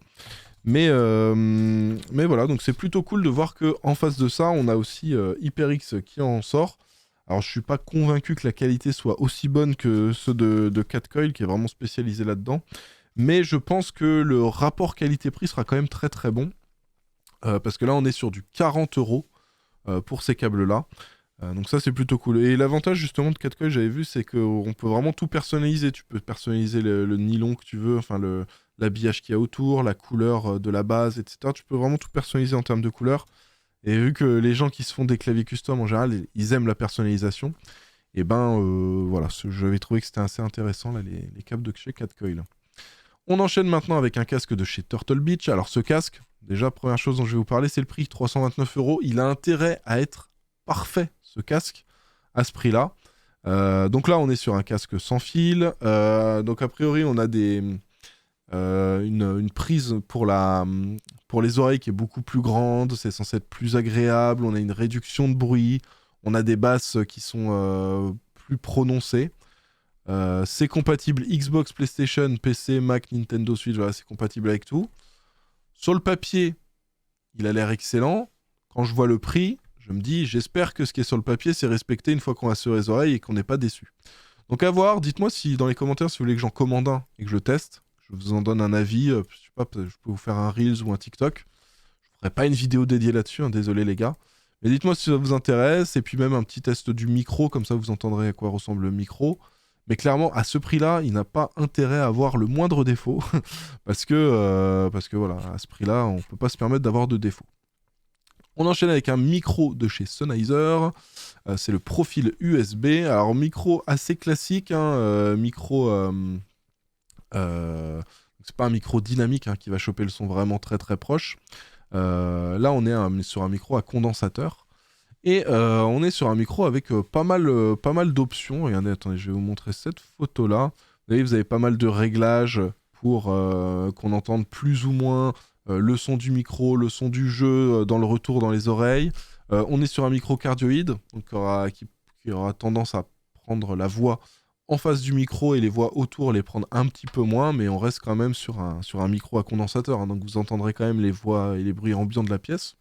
[SPEAKER 1] Mais voilà, donc c'est plutôt cool de voir qu'en face de ça, on a aussi HyperX qui en sort. Alors, je suis pas convaincu que la qualité soit aussi bonne que ceux de Catcoil, qui est vraiment spécialisé là-dedans. Mais je pense que le rapport qualité-prix sera quand même très très bon. Parce que là, on est sur du 40 € pour ces câbles-là. Donc ça, c'est plutôt cool. Et l'avantage justement de Catcoil, j'avais vu, c'est qu'on peut vraiment tout personnaliser. Tu peux personnaliser le nylon que tu veux, enfin l'habillage qu'il y a autour, la couleur de la base, etc. Tu peux vraiment tout personnaliser en termes de couleur. Et vu que les gens qui se font des claviers custom, en général, ils aiment la personnalisation, et ben voilà, j'avais trouvé que c'était assez intéressant, là, les câbles de chez Catcoil. On enchaîne maintenant avec un casque de chez Turtle Beach. Alors ce casque, déjà, première chose dont je vais vous parler, c'est le prix, 329 €. Il a intérêt à être parfait, ce casque, à ce prix-là. Donc là, on est sur un casque sans fil. Donc a priori, on a une prise pour les oreilles qui est beaucoup plus grande. C'est censé être plus agréable. On a une réduction de bruit. On a des basses qui sont plus prononcées. C'est compatible Xbox, PlayStation, PC, Mac, Nintendo Switch, voilà, c'est compatible avec tout. Sur le papier, il a l'air excellent. Quand je vois le prix, je me dis, j'espère que ce qui est sur le papier, c'est respecté une fois qu'on a sur les oreilles et qu'on n'est pas déçu. Donc à voir, dites-moi si dans les commentaires si vous voulez que j'en commande un et que je le teste. Je vous en donne un avis, je sais pas, je peux vous faire un Reels ou un TikTok. Je ferai pas une vidéo dédiée là-dessus, hein, désolé les gars. Mais dites-moi si ça vous intéresse, et puis même un petit test du micro, comme ça vous entendrez à quoi ressemble le micro. Mais clairement, à ce prix-là, il n'a pas intérêt à avoir le moindre défaut. parce que voilà, à ce prix-là, on ne peut pas se permettre d'avoir de défaut. On enchaîne avec un micro de chez Sennheiser. C'est le profil USB. Alors, micro assez classique. C'est pas un micro dynamique qui va choper le son vraiment très très proche. Là, on est sur un micro à condensateur. Et on est sur un micro avec pas mal d'options. Regardez, attendez, je vais vous montrer cette photo-là. Vous avez pas mal de réglages pour qu'on entende plus ou moins le son du micro, le son du jeu dans le retour dans les oreilles. On est sur un micro cardioïde, donc qui aura tendance à prendre la voix en face du micro et les voix autour les prendre un petit peu moins, mais on reste quand même sur un micro à condensateur, hein, donc vous entendrez quand même les voix et les bruits ambiants de la pièce.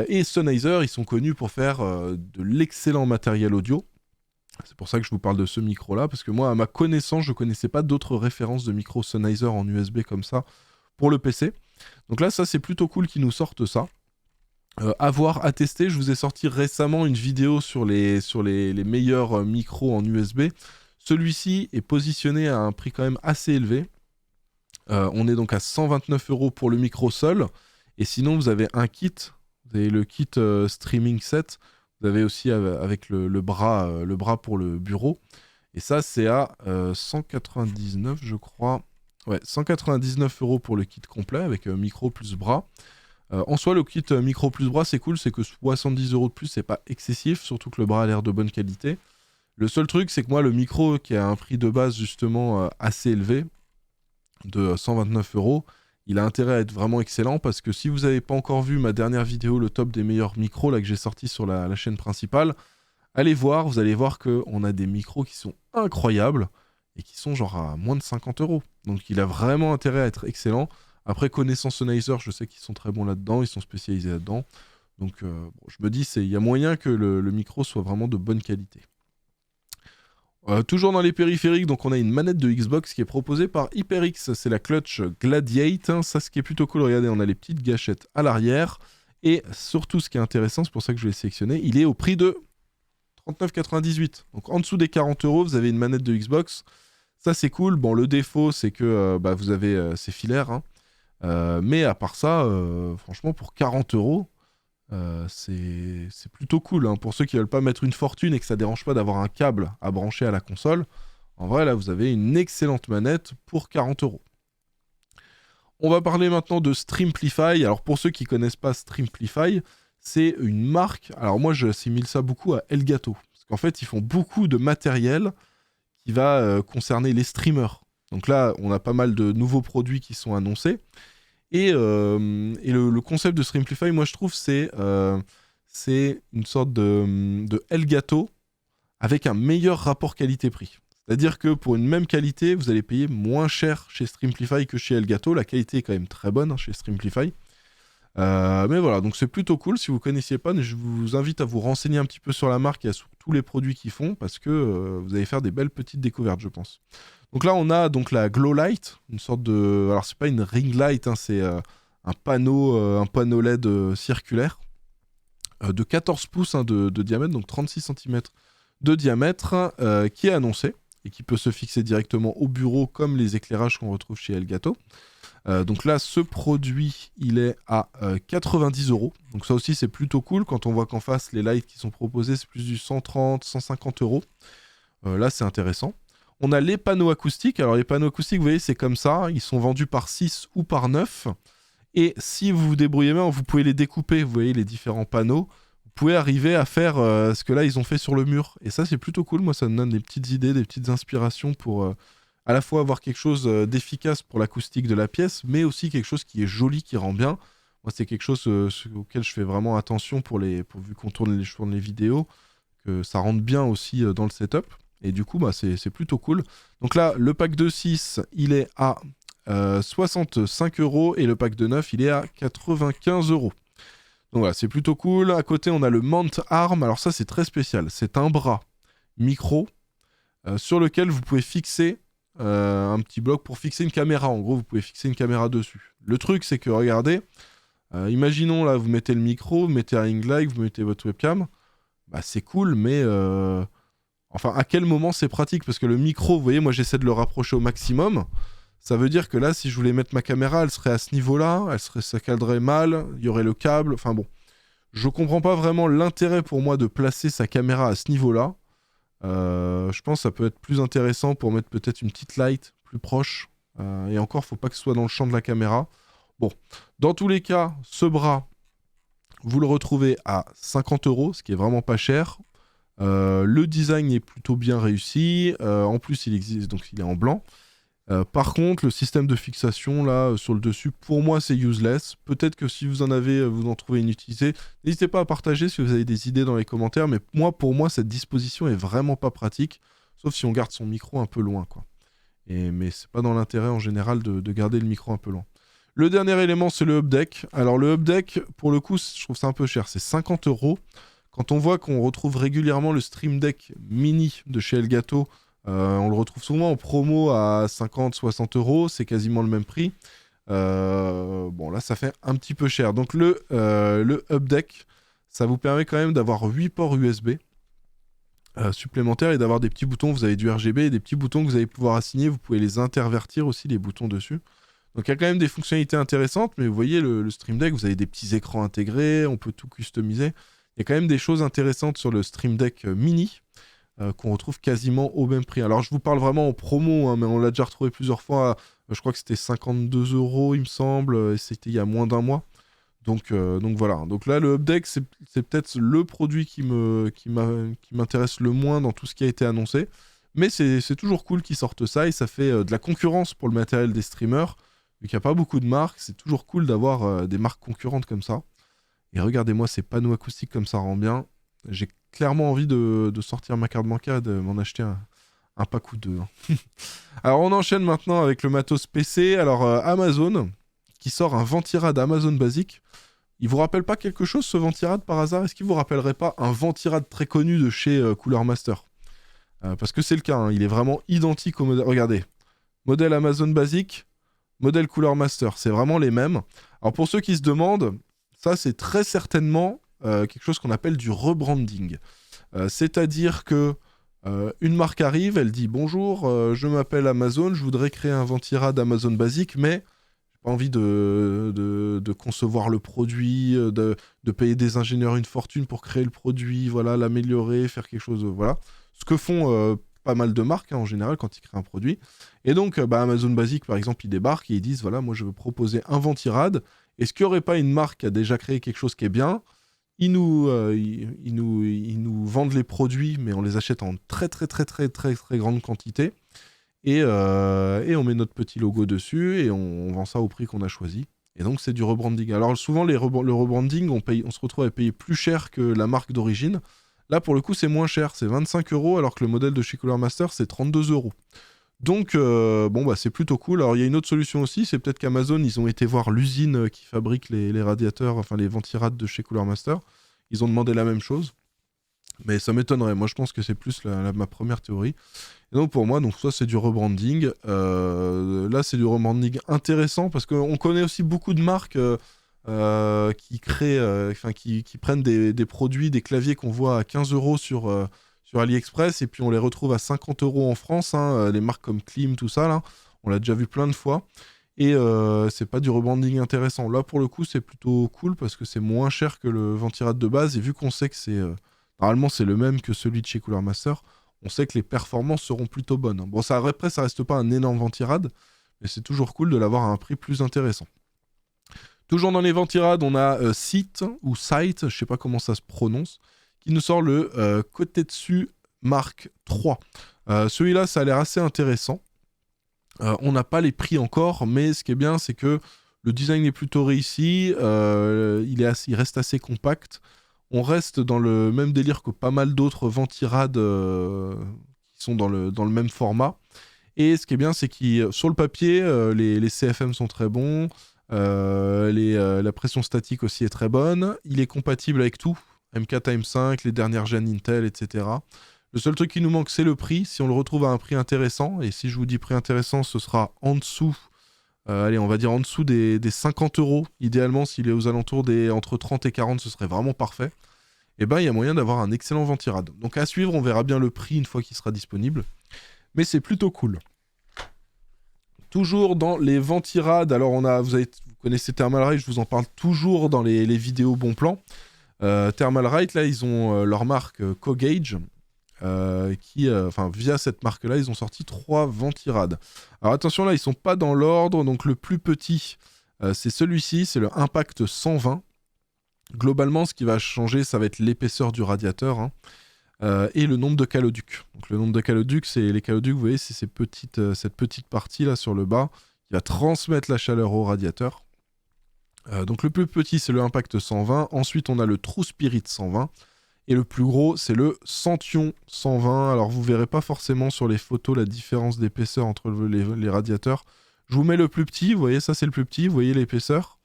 [SPEAKER 1] Et Sennheiser, ils sont connus pour faire de l'excellent matériel audio. C'est pour ça que je vous parle de ce micro-là, parce que moi, à ma connaissance, je ne connaissais pas d'autres références de micro Sennheiser en USB comme ça pour le PC. Donc là, ça, c'est plutôt cool qu'ils nous sortent ça. À voir, à tester, je vous ai sorti récemment une vidéo sur les meilleurs micros en USB. Celui-ci est positionné à un prix quand même assez élevé. On est donc à 129 € pour le micro seul. Et sinon, vous avez un kit. Vous avez le kit streaming set. Vous avez aussi avec le bras pour le bureau. Et ça, c'est à 199, je crois. Ouais, 199 € pour le kit complet avec micro plus bras. En soi, le kit micro plus bras, c'est cool, c'est que 70 € de plus, c'est pas excessif, surtout que le bras a l'air de bonne qualité. Le seul truc, c'est que moi, le micro qui a un prix de base justement assez élevé, de 129 €, il a intérêt à être vraiment excellent parce que si vous n'avez pas encore vu ma dernière vidéo, le top des meilleurs micros là, que j'ai sorti sur la chaîne principale, allez voir, vous allez voir qu'on a des micros qui sont incroyables et qui sont genre à moins de 50 €. Donc il a vraiment intérêt à être excellent. Après, connaissant Sennheiser, je sais qu'ils sont très bons là-dedans, ils sont spécialisés là-dedans. Donc bon, je me dis, il y a moyen que le micro soit vraiment de bonne qualité. Toujours dans les périphériques, donc on a une manette de Xbox qui est proposée par HyperX, c'est la clutch Gladiate, hein. Ça, ce qui est plutôt cool, regardez, on a les petites gâchettes à l'arrière, et surtout ce qui est intéressant, c'est pour ça que je l'ai sélectionné, il est au prix de 39,98 €. Donc en dessous des 40 €, vous avez une manette de Xbox, ça c'est cool. Bon, le défaut, c'est que vous avez ces filaires, hein. Mais à part ça, franchement, pour 40 €, c'est plutôt cool, hein. Pour ceux qui veulent pas mettre une fortune et que ça dérange pas d'avoir un câble à brancher à la console, en vrai, là, vous avez une excellente manette pour 40 €. On va parler maintenant de Streamplify. Alors, pour ceux qui connaissent pas Streamplify, c'est une marque. Alors, moi, j'assimile ça beaucoup à Elgato. Parce qu'en fait, ils font beaucoup de matériel qui va concerner les streamers. Donc là, on a pas mal de nouveaux produits qui sont annoncés. Et le concept de Streamplify, moi je trouve, c'est une sorte de Elgato avec un meilleur rapport qualité-prix. C'est-à-dire que pour une même qualité, vous allez payer moins cher chez Streamplify que chez Elgato. La qualité est quand même très bonne, hein, chez Streamplify. Mais voilà, donc c'est plutôt cool. Si vous ne connaissiez pas, je vous invite à vous renseigner un petit peu sur la marque et sur tous les produits qu'ils font, parce que vous allez faire des belles petites découvertes, je pense. Donc là, on a donc la Glow Light, une sorte de... Alors, c'est pas une ring light, hein, c'est un panneau LED circulaire de 14 pouces, hein, de diamètre, donc 36 cm de diamètre, qui est annoncé et qui peut se fixer directement au bureau comme les éclairages qu'on retrouve chez Elgato. Donc là, ce produit, il est à 90 €. Donc ça aussi, c'est plutôt cool quand on voit qu'en face, les lights qui sont proposés, c'est plus du 130, 150 €. Là, c'est intéressant. On a les panneaux acoustiques. Alors les panneaux acoustiques, vous voyez, c'est comme ça. Ils sont vendus par 6 ou par 9. Et si vous vous débrouillez bien, vous pouvez les découper. Vous voyez les différents panneaux. Vous pouvez arriver à faire ce que là, ils ont fait sur le mur. Et ça, c'est plutôt cool. Moi, ça me donne des petites idées, des petites inspirations pour à la fois avoir quelque chose d'efficace pour l'acoustique de la pièce, mais aussi quelque chose qui est joli, qui rend bien. Moi, c'est quelque chose auquel je fais vraiment attention vu qu'on tourne les vidéos, que ça rentre bien aussi dans le setup. Et du coup, c'est plutôt cool. Donc là, le pack de 6, il est à 65 € et le pack de 9, il est à 95 €. Donc voilà, c'est plutôt cool. À côté, on a le Mount Arm. Alors ça, c'est très spécial. C'est un bras micro sur lequel vous pouvez fixer un petit bloc pour fixer une caméra. En gros, vous pouvez fixer une caméra dessus. Le truc, c'est que, regardez, imaginons là, vous mettez le micro, vous mettez un ring light, vous mettez votre webcam. C'est cool, mais... Enfin, à quel moment c'est pratique? Parce que le micro, vous voyez, moi j'essaie de le rapprocher au maximum. Ça veut dire que là, si je voulais mettre ma caméra, elle serait à ce niveau-là, ça cadrerait mal, il y aurait le câble, enfin bon. Je comprends pas vraiment l'intérêt pour moi de placer sa caméra à ce niveau-là. Je pense que ça peut être plus intéressant pour mettre peut-être une petite light plus proche. Et encore, faut pas que ce soit dans le champ de la caméra. Bon, dans tous les cas, ce bras, vous le retrouvez à 50 €, ce qui est vraiment pas cher. Le design est plutôt bien réussi. En plus, il existe, donc il est en blanc. Par contre, le système de fixation là sur le dessus, pour moi, c'est useless. Peut-être que si vous en avez, vous en trouvez inutilisé. N'hésitez pas à partager si vous avez des idées dans les commentaires. Mais pour moi, cette disposition est vraiment pas pratique, sauf si on garde son micro un peu loin, quoi. Mais c'est pas dans l'intérêt en général de garder le micro un peu loin. Le dernier élément, c'est le hub deck. Alors le hub deck, pour le coup, je trouve ça un peu cher. C'est 50 €. Quand on voit qu'on retrouve régulièrement le Stream Deck Mini de chez Elgato, on le retrouve souvent en promo à 50-60 €. C'est quasiment le même prix. Bon, là, ça fait un petit peu cher. Donc le hub deck, ça vous permet quand même d'avoir 8 ports USB. Supplémentaires et d'avoir des petits boutons, vous avez du RGB et des petits boutons que vous allez pouvoir assigner, vous pouvez les intervertir aussi, les boutons dessus. Donc il y a quand même des fonctionnalités intéressantes, mais vous voyez le Stream Deck, vous avez des petits écrans intégrés, on peut tout customiser. Il y a quand même des choses intéressantes sur le Stream Deck Mini, qu'on retrouve quasiment au même prix. Alors je vous parle vraiment en promo, hein, mais on l'a déjà retrouvé plusieurs fois, je crois que c'était 52 € il me semble, et c'était il y a moins d'un mois. Donc voilà. Donc là, le Hubdeck, c'est peut-être le produit qui m'intéresse le moins dans tout ce qui a été annoncé. Mais c'est toujours cool qu'ils sortent ça et ça fait de la concurrence pour le matériel des streamers. Vu qu'il n'y a pas beaucoup de marques, c'est toujours cool d'avoir des marques concurrentes comme ça. Et regardez-moi ces panneaux acoustiques comme ça rend bien. J'ai clairement envie de sortir ma carte bancaire et de m'en acheter un pack ou deux, hein. Alors on enchaîne maintenant avec le matos PC. Alors Amazon qui sort un Ventirad Amazon Basic. Il vous rappelle pas quelque chose ce Ventirad par hasard? Est-ce qu'il vous rappellerait pas un Ventirad très connu de chez Cooler Master? Parce que c'est le cas, hein, il est vraiment identique au modèle. Regardez, modèle Amazon Basic, modèle Cooler Master, c'est vraiment les mêmes. Alors pour ceux qui se demandent, ça c'est très certainement quelque chose qu'on appelle du rebranding. C'est-à-dire que une marque arrive, elle dit bonjour, je m'appelle Amazon, je voudrais créer un Ventirad Amazon Basic, mais pas envie de concevoir le produit, de payer des ingénieurs une fortune pour créer le produit, voilà, l'améliorer, faire quelque chose, voilà. Ce que font pas mal de marques, hein, en général, quand ils créent un produit. Et donc, Amazon Basic, par exemple, ils débarquent et ils disent, voilà, moi, je veux proposer un Ventirad. Est-ce qu'il n'y aurait pas une marque qui a déjà créé quelque chose qui est bien? Ils nous vendent les produits, mais on les achète en très, très, très, très, très, très grande quantité. Et on met notre petit logo dessus et on vend ça au prix qu'on a choisi. Et donc c'est du rebranding. Alors souvent le rebranding, on se retrouve à payer plus cher que la marque d'origine. Là pour le coup c'est moins cher, c'est 25 € alors que le modèle de chez Cooler Master c'est 32 €. Donc bon bah c'est plutôt cool. Alors il y a une autre solution aussi, c'est peut-être qu'Amazon ils ont été voir l'usine qui fabrique les radiateurs, enfin les ventirades de chez Cooler Master. Ils ont demandé la même chose. Mais ça m'étonnerait. Moi, je pense que c'est plus ma première théorie. Et donc, pour moi, donc, ça, c'est du rebranding. Là, c'est du rebranding intéressant parce qu'on connaît aussi beaucoup de marques qui créent, qui prennent des produits, des claviers qu'on voit à 15 € sur AliExpress et puis on les retrouve à 50 € en France. Hein, les marques comme Klim, tout ça, là, on l'a déjà vu plein de fois. Et c'est pas du rebranding intéressant. Là, pour le coup, c'est plutôt cool parce que c'est moins cher que le Ventirad de base. Et vu qu'on sait que c'est... normalement, c'est le même que celui de chez Cooler Master. On sait que les performances seront plutôt bonnes. Bon, après, ça reste pas un énorme Ventirad, mais c'est toujours cool de l'avoir à un prix plus intéressant. Toujours dans les Ventirad, on a Site, ou Site, je sais pas comment ça se prononce, qui nous sort le Kotetsu Mark III. Celui-là, ça a l'air assez intéressant. On n'a pas les prix encore, mais ce qui est bien, c'est que le design est plutôt réussi, il reste assez compact. On reste dans le même délire que pas mal d'autres Ventirad qui sont dans le même format. Et ce qui est bien, c'est que sur le papier, les CFM sont très bons, la pression statique aussi est très bonne. Il est compatible avec tout, M4 AM5, les dernières gènes Intel, etc. Le seul truc qui nous manque, c'est le prix. Si on le retrouve à un prix intéressant, et si je vous dis prix intéressant, ce sera en dessous... allez, on va dire en dessous des 50 €. Idéalement, s'il est aux alentours entre 30 et 40, ce serait vraiment parfait. Et ben, il y a moyen d'avoir un excellent Ventirad. Donc à suivre, on verra bien le prix une fois qu'il sera disponible. Mais c'est plutôt cool. Toujours dans les Ventirad, alors vous connaissez Thermalright, je vous en parle toujours dans les vidéos bon plan. Thermalright, là, ils ont leur marque Cogage. Via cette marque-là, ils ont sorti 3 Ventirad. Alors attention, là, ils sont pas dans l'ordre. Donc le plus petit, c'est celui-ci, c'est le Impact 120. Globalement, ce qui va changer, ça va être l'épaisseur du radiateur. Hein. et le nombre de caloducs. Donc le nombre de caloducs, c'est les caloducs, vous voyez, c'est cette petite partie là sur le bas qui va transmettre la chaleur au radiateur. Donc le plus petit, c'est le Impact 120. Ensuite, on a le True Spirit 120. Et le plus gros, c'est le Centurion 120. Alors vous verrez pas forcément sur les photos la différence d'épaisseur entre les radiateurs. Je vous mets le plus petit, vous voyez, ça c'est le plus petit, vous voyez l'épaisseur.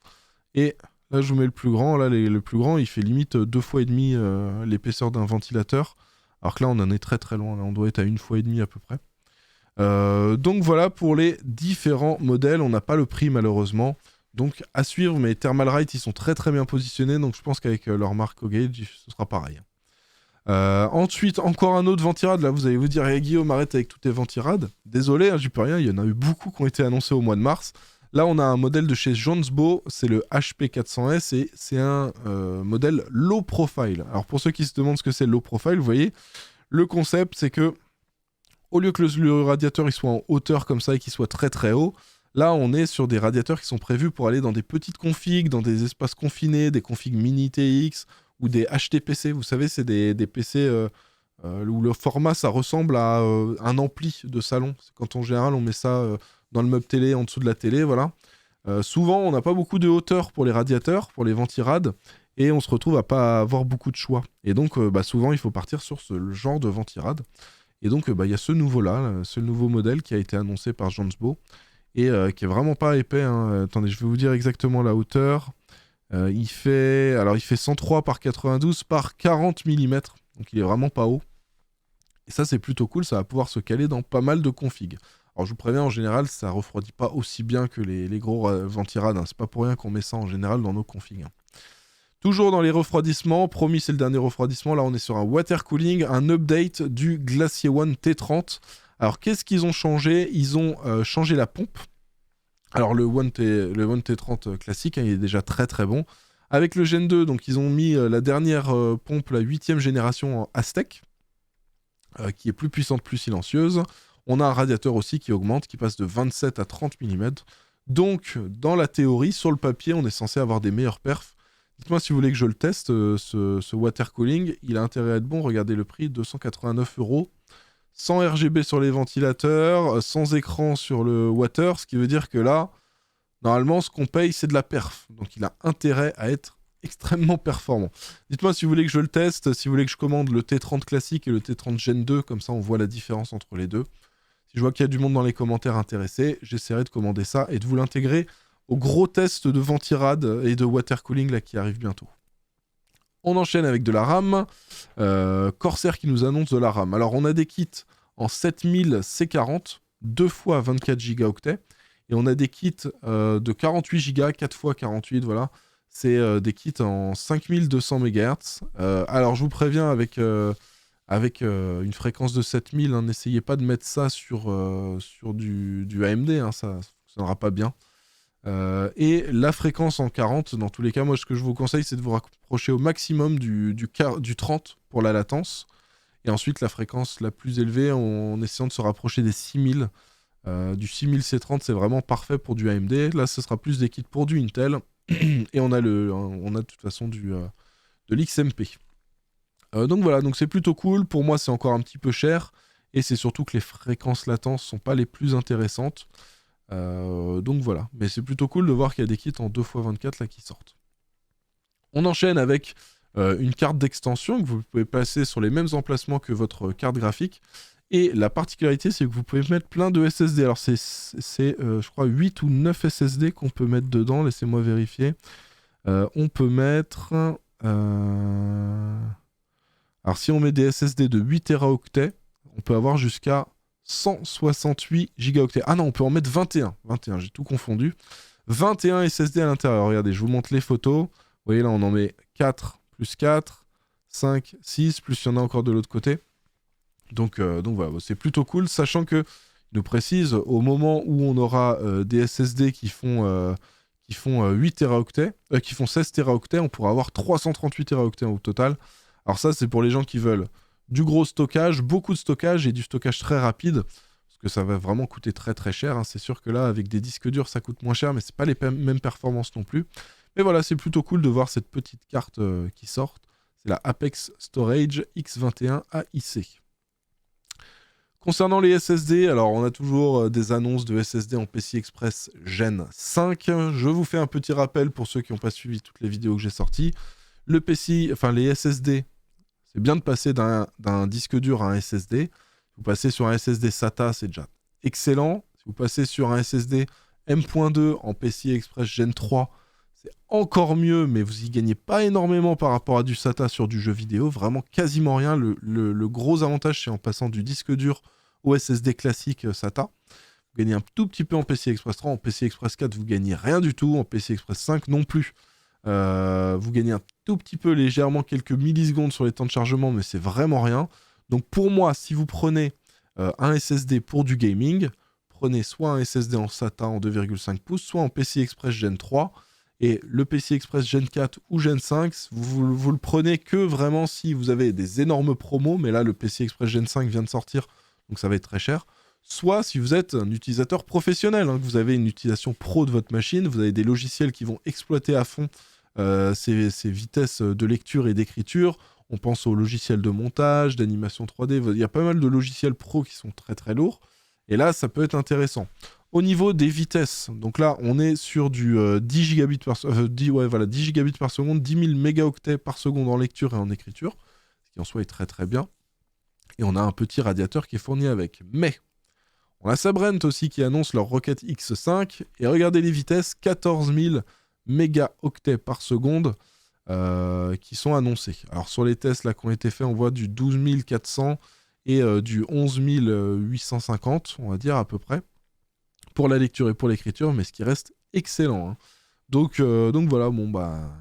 [SPEAKER 1] Et là, je vous mets le plus grand. Là, le plus grand, il fait limite 2 fois et demi l'épaisseur d'un ventilateur. Alors que là, on en est très très loin. Là, on doit être à 1 fois et demi à peu près. Donc voilà pour les différents modèles. On n'a pas le prix malheureusement. Donc à suivre, mais Thermalright, ils sont très très bien positionnés. Donc je pense qu'avec leur marque Ogage, ce sera pareil. Ensuite, encore un autre ventirad. Là, vous allez vous dire, Guillaume, arrête avec tous tes ventirades. Désolé, j'y peux rien. Il y en a eu beaucoup qui ont été annoncés au mois de mars. Là, on a un modèle de chez Jonesbo, c'est le HP400S et c'est un modèle low profile. Alors pour ceux qui se demandent ce que c'est le low profile, vous voyez, le concept c'est que au lieu que le radiateur il soit en hauteur comme ça et qu'il soit très très haut, là on est sur des radiateurs qui sont prévus pour aller dans des petites configs, dans des espaces confinés, des configs mini TX ou des HTPC. Vous savez, c'est des PC où le format ça ressemble à un ampli de salon. C'est quand en général on met ça dans le meuble télé, en dessous de la télé, voilà. Souvent, on n'a pas beaucoup de hauteur pour les radiateurs, pour les ventirades, et on se retrouve à pas avoir beaucoup de choix. Et donc, souvent, il faut partir sur ce genre de ventirade. Et donc, il y a ce nouveau-là, ce nouveau modèle qui a été annoncé par Jonesbo, et qui est vraiment pas épais. Hein. Attendez, je vais vous dire exactement la hauteur. Il fait 103 par 92 par 40 mm, donc il est vraiment pas haut. Et ça, c'est plutôt cool, ça va pouvoir se caler dans pas mal de configs. Alors je vous préviens, en général, ça refroidit pas aussi bien que les gros ventirades. Hein. C'est pas pour rien qu'on met ça en général dans nos configs. Hein. Toujours dans les refroidissements, promis c'est le dernier refroidissement, là on est sur un water cooling, un update du Glacier One T30. Alors qu'est-ce qu'ils ont changé? Ils ont changé la pompe. Alors le One T30 classique, hein, il est déjà très très bon. Avec le Gen 2, donc ils ont mis la dernière pompe, la 8e génération en Aztec, qui est plus puissante, plus silencieuse. On a un radiateur aussi qui augmente, qui passe de 27 à 30 mm. Donc, dans la théorie, sur le papier, on est censé avoir des meilleurs perfs. Dites-moi si vous voulez que je le teste, ce water cooling. Il a intérêt à être bon. Regardez le prix, 289 €. 100 RGB sur les ventilateurs, sans écran sur le water, ce qui veut dire que là, normalement, ce qu'on paye, c'est de la perf. Donc, il a intérêt à être extrêmement performant. Dites-moi si vous voulez que je le teste, si vous voulez que je commande le T30 classique et le T30 Gen 2, comme ça on voit la différence entre les deux. Si je vois qu'il y a du monde dans les commentaires intéressés, j'essaierai de commander ça et de vous l'intégrer au gros test de ventirade et de water cooling là, qui arrive bientôt. On enchaîne avec de la RAM. Corsair qui nous annonce de la RAM. Alors on a des kits en 7000 C40, 2 fois 24 gigaoctets. Et on a des kits de 48 Go, 4 fois 48, voilà. C'est des kits en 5200 MHz. Alors je vous préviens avec une fréquence de 7000, hein, n'essayez pas de mettre ça sur du AMD, hein, ça ne fonctionnera pas bien. Et la fréquence en 40, dans tous les cas, moi ce que je vous conseille, c'est de vous rapprocher au maximum du 30 pour la latence. Et ensuite la fréquence la plus élevée en essayant de se rapprocher des 6000. Du 6000 C30, c'est vraiment parfait pour du AMD. Là, ce sera plus des kits pour du Intel. Et on a de toute façon de l'XMP. Donc voilà, donc c'est plutôt cool. Pour moi, c'est encore un petit peu cher. Et c'est surtout que les fréquences latentes sont pas les plus intéressantes. Donc voilà. Mais c'est plutôt cool de voir qu'il y a des kits en 2x24 là qui sortent. On enchaîne avec une carte d'extension que vous pouvez placer sur les mêmes emplacements que votre carte graphique. Et la particularité, c'est que vous pouvez mettre plein de SSD. Alors, c'est je crois, 8 ou 9 SSD qu'on peut mettre dedans. Laissez-moi vérifier. On peut mettre... Alors, si on met des SSD de 8 Teraoctets, on peut avoir jusqu'à 168 gigaoctets. Ah non, on peut en mettre 21. 21, j'ai tout confondu. 21 SSD à l'intérieur. Regardez, je vous montre les photos. Vous voyez, là, on en met 4 plus 4, 5, 6, plus il y en a encore de l'autre côté. Donc voilà, c'est plutôt cool, sachant que nous précise au moment où on aura des SSD qui font 8 Teraoctets, qui font 16 Teraoctets, on pourra avoir 338 Teraoctets au total. Alors ça, c'est pour les gens qui veulent du gros stockage, beaucoup de stockage et du stockage très rapide, parce que ça va vraiment coûter très très cher. Hein. C'est sûr que là, avec des disques durs, ça coûte moins cher, mais c'est pas les mêmes performances non plus. Mais voilà, c'est plutôt cool de voir cette petite carte qui sort. C'est la Apex Storage X21 AIC. Concernant les SSD, alors on a toujours des annonces de SSD en PCI Express Gen 5. Je vous fais un petit rappel pour ceux qui n'ont pas suivi toutes les vidéos que j'ai sorties. Les SSD, c'est bien de passer d'un disque dur à un SSD. Vous passez sur un SSD SATA, c'est déjà excellent. Si vous passez sur un SSD M.2 en PCI Express Gen 3, c'est encore mieux, mais vous y gagnez pas énormément par rapport à du SATA sur du jeu vidéo. Vraiment quasiment rien. Le gros avantage, c'est en passant du disque dur au SSD classique SATA. Vous gagnez un tout petit peu en PCI Express 3. En PCI Express 4, vous gagnez rien du tout. En PCI Express 5 non plus. Vous gagnez un tout petit peu légèrement, quelques millisecondes sur les temps de chargement, mais c'est vraiment rien. Donc pour moi, si vous prenez un SSD pour du gaming, prenez soit un SSD en SATA en 2,5 pouces, soit en PCI Express Gen 3. Et le PCI Express Gen 4 ou Gen 5, vous le prenez que vraiment si vous avez des énormes promos, mais là le PCI Express Gen 5 vient de sortir, donc ça va être très cher. Soit si vous êtes un utilisateur professionnel, que vous avez une utilisation pro de votre machine, vous avez des logiciels qui vont exploiter à fond ces vitesses de lecture et d'écriture. On pense aux logiciels de montage, d'animation 3D. Il y a pas mal de logiciels pro qui sont très très lourds. Et là, ça peut être intéressant. Au niveau des vitesses, donc là, on est sur du 10 gigabits par seconde, 10 gigabits par seconde, 10 000 mégaoctets par seconde en lecture et en écriture, ce qui en soi est très très bien. Et on a un petit radiateur qui est fourni avec. Mais on a Sabrent aussi qui annonce leur Rocket X5. Et regardez les vitesses, 14 000 mégaoctets par seconde qui sont annoncés. Alors sur les tests là qui ont été faits, on voit du 12 400 et du 11 850, on va dire à peu près, pour la lecture et pour l'écriture, mais ce qui reste excellent. Donc voilà, bon bah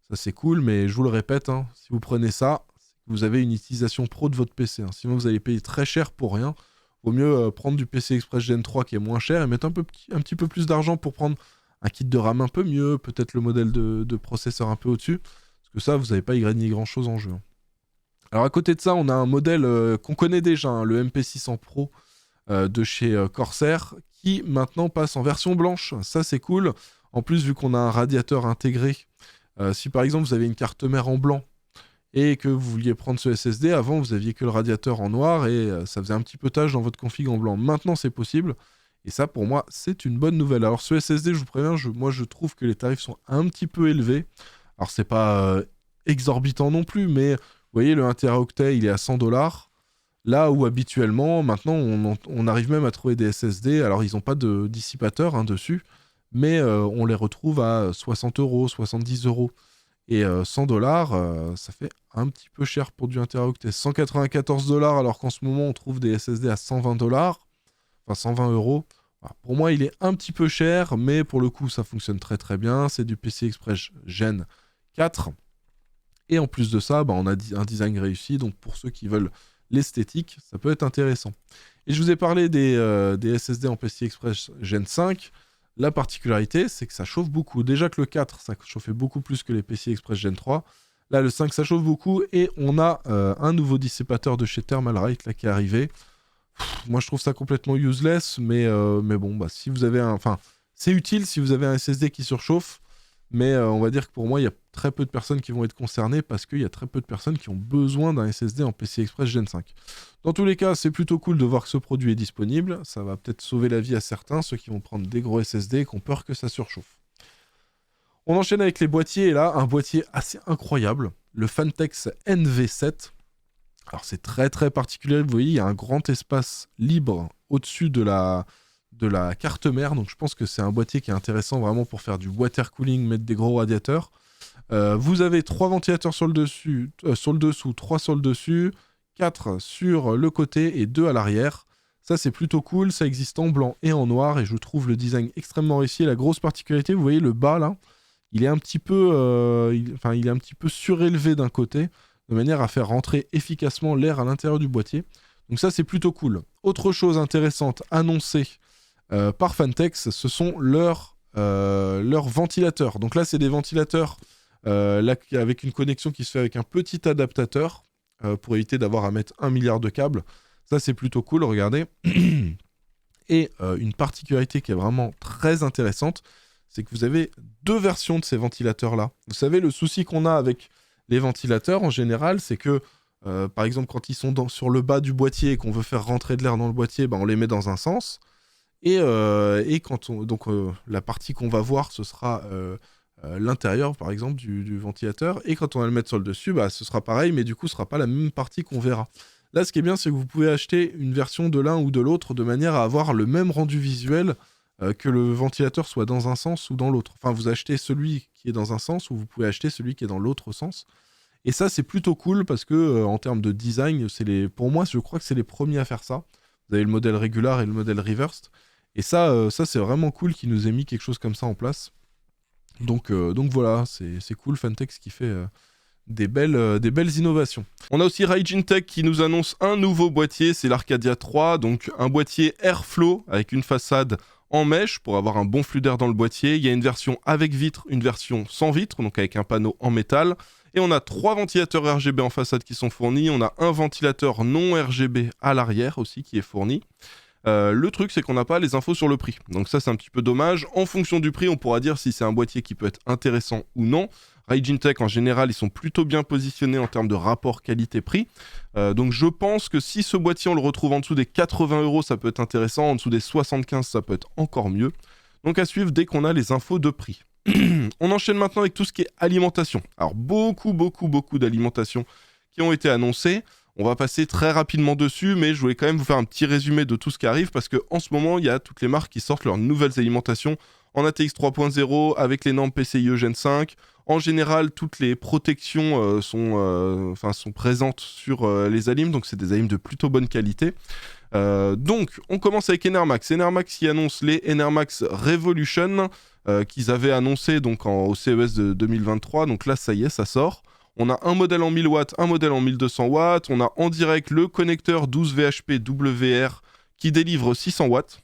[SPEAKER 1] ça c'est cool, mais je vous le répète, si vous prenez ça, vous avez une utilisation pro de votre PC. Sinon vous allez payer très cher pour rien. Vaut mieux prendre du PC Express Gen 3 qui est moins cher et mettre un petit peu plus d'argent pour prendre un kit de RAM un peu mieux, peut-être le modèle de processeur un peu au-dessus, parce que ça, vous n'allez pas y gagner grand-chose en jeu. Alors à côté de ça, on a un modèle qu'on connaît déjà, le MP600 Pro de chez Corsair, qui maintenant passe en version blanche. Ça, c'est cool. En plus, vu qu'on a un radiateur intégré, si par exemple vous avez une carte mère en blanc et que vous vouliez prendre ce SSD, avant vous aviez que le radiateur en noir et ça faisait un petit peu tâche dans votre config en blanc. Maintenant, c'est possible. Et ça, pour moi, c'est une bonne nouvelle. Alors, ce SSD, je vous préviens, moi, je trouve que les tarifs sont un petit peu élevés. Alors, c'est pas exorbitant non plus, mais vous voyez, le 1 Teraoctet, il est à 100$. Là où, habituellement, maintenant, on arrive même à trouver des SSD. Alors, ils n'ont pas de dissipateur dessus, mais on les retrouve à 60€, 70€. Et 100$, ça fait un petit peu cher pour du 1 Teraoctet. 194$, alors qu'en ce moment, on trouve des SSD à 120$. Enfin 120€. Alors, pour moi, il est un petit peu cher, mais pour le coup, ça fonctionne très très bien. C'est du PCI Express Gen 4. Et en plus de ça, on a un design réussi. Donc pour ceux qui veulent l'esthétique, ça peut être intéressant. Et je vous ai parlé des SSD en PCI Express Gen 5. La particularité, c'est que ça chauffe beaucoup. Déjà que le 4, ça chauffait beaucoup plus que les PCI Express Gen 3. Là, le 5, ça chauffe beaucoup. Et on a un nouveau dissipateur de chez Thermalright là, qui est arrivé. Moi, je trouve ça complètement useless, mais bon, si vous avez c'est utile si vous avez un SSD qui surchauffe, mais on va dire que pour moi, il y a très peu de personnes qui vont être concernées parce qu'il y a très peu de personnes qui ont besoin d'un SSD en PCI Express Gen 5. Dans tous les cas, c'est plutôt cool de voir que ce produit est disponible. Ça va peut-être sauver la vie à certains, ceux qui vont prendre des gros SSD et qui ont peur que ça surchauffe. On enchaîne avec les boîtiers, et là, un boîtier assez incroyable, le Phanteks NV7. Alors c'est très très particulier, vous voyez, il y a un grand espace libre au-dessus de la carte mère, donc je pense que c'est un boîtier qui est intéressant vraiment pour faire du water cooling, mettre des gros radiateurs. Vous avez 3 ventilateurs sur le dessous, 3 sur le dessus, 4 sur le côté et 2 à l'arrière. Ça c'est plutôt cool, ça existe en blanc et en noir et je trouve le design extrêmement réussi. Et la grosse particularité, vous voyez le bas là, il est un petit peu, il est un petit peu surélevé d'un côté, de manière à faire rentrer efficacement l'air à l'intérieur du boîtier. Donc ça, c'est plutôt cool. Autre chose intéressante annoncée par Phanteks, ce sont leurs ventilateurs. Donc là, c'est des ventilateurs avec une connexion qui se fait avec un petit adaptateur pour éviter d'avoir à mettre 1 milliard de câbles. Ça, c'est plutôt cool, regardez. Et une particularité qui est vraiment très intéressante, c'est que vous avez 2 versions de ces ventilateurs-là. Vous savez, le souci qu'on a avec les ventilateurs en général, c'est que par exemple quand ils sont sur le bas du boîtier et qu'on veut faire rentrer de l'air dans le boîtier, on les met dans un sens. Et quand la partie qu'on va voir, ce sera l'intérieur par exemple du ventilateur. Et quand on va le mettre sur le dessus, ce sera pareil, mais du coup ce sera pas la même partie qu'on verra. Là, ce qui est bien, c'est que vous pouvez acheter une version de l'un ou de l'autre de manière à avoir le même rendu visuel, que le ventilateur soit dans un sens ou dans l'autre. Enfin, vous achetez celui qui est dans un sens ou vous pouvez acheter celui qui est dans l'autre sens. Et ça, c'est plutôt cool parce que en termes de design, pour moi, je crois que c'est les premiers à faire ça. Vous avez le modèle regular et le modèle reversed. Et ça c'est vraiment cool qu'ils nous aient mis quelque chose comme ça en place. Donc voilà, c'est cool, Fantex qui fait des belles innovations. On a aussi Raijin Tech qui nous annonce un nouveau boîtier, c'est l'Arcadia 3, donc un boîtier Airflow avec une façade en mèche pour avoir un bon flux d'air dans le boîtier. Il y a une version avec vitre, une version sans vitre, donc avec un panneau en métal. Et on a 3 ventilateurs RGB en façade qui sont fournis. On a un ventilateur non RGB à l'arrière aussi qui est fourni. Le truc, c'est qu'on n'a pas les infos sur le prix. Donc ça, c'est un petit peu dommage. En fonction du prix, on pourra dire si c'est un boîtier qui peut être intéressant ou non. Raijin Tech, en général, ils sont plutôt bien positionnés en termes de rapport qualité-prix. Donc je pense que si ce boîtier, on le retrouve en dessous des 80 €, ça peut être intéressant. En dessous des 75, ça peut être encore mieux. Donc à suivre dès qu'on a les infos de prix. On enchaîne maintenant avec tout ce qui est alimentation. Alors beaucoup d'alimentation qui ont été annoncées. On va passer très rapidement dessus, mais je voulais quand même vous faire un petit résumé de tout ce qui arrive, parce qu'en ce moment, il y a toutes les marques qui sortent leurs nouvelles alimentations en ATX 3.0, avec les normes PCIe Gen 5. En général, toutes les protections sont présentes sur les alims, donc c'est des alims de plutôt bonne qualité. Donc, on commence avec Enermax. Enermax qui annonce les Enermax Revolution, qu'ils avaient annoncé donc au CES de 2023. Donc là, ça y est, ça sort. On a un modèle en 1000 watts, un modèle en 1200 watts. On a en direct le connecteur 12 VHP WR qui délivre 600 watts.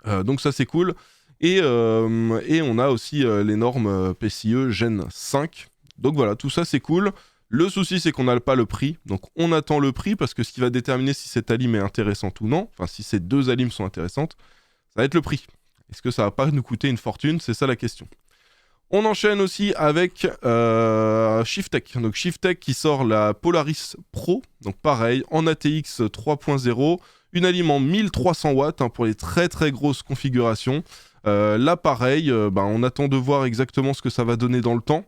[SPEAKER 1] Donc ça, c'est cool. Et on a aussi les normes PCIe Gen 5. Donc voilà, tout ça, c'est cool. Le souci, c'est qu'on n'a pas le prix. Donc on attend le prix parce que ce qui va déterminer si cette alim est intéressante ou non, enfin si ces deux alims sont intéressantes, ça va être le prix. Est-ce que ça va pas nous coûter une fortune? C'est ça la question. On enchaîne aussi avec Shiftech. Donc Shiftech qui sort la Polaris Pro. Donc pareil, en ATX 3.0. Une alim en 1300 watts pour les très très grosses configurations. Là pareil, on attend de voir exactement ce que ça va donner dans le temps.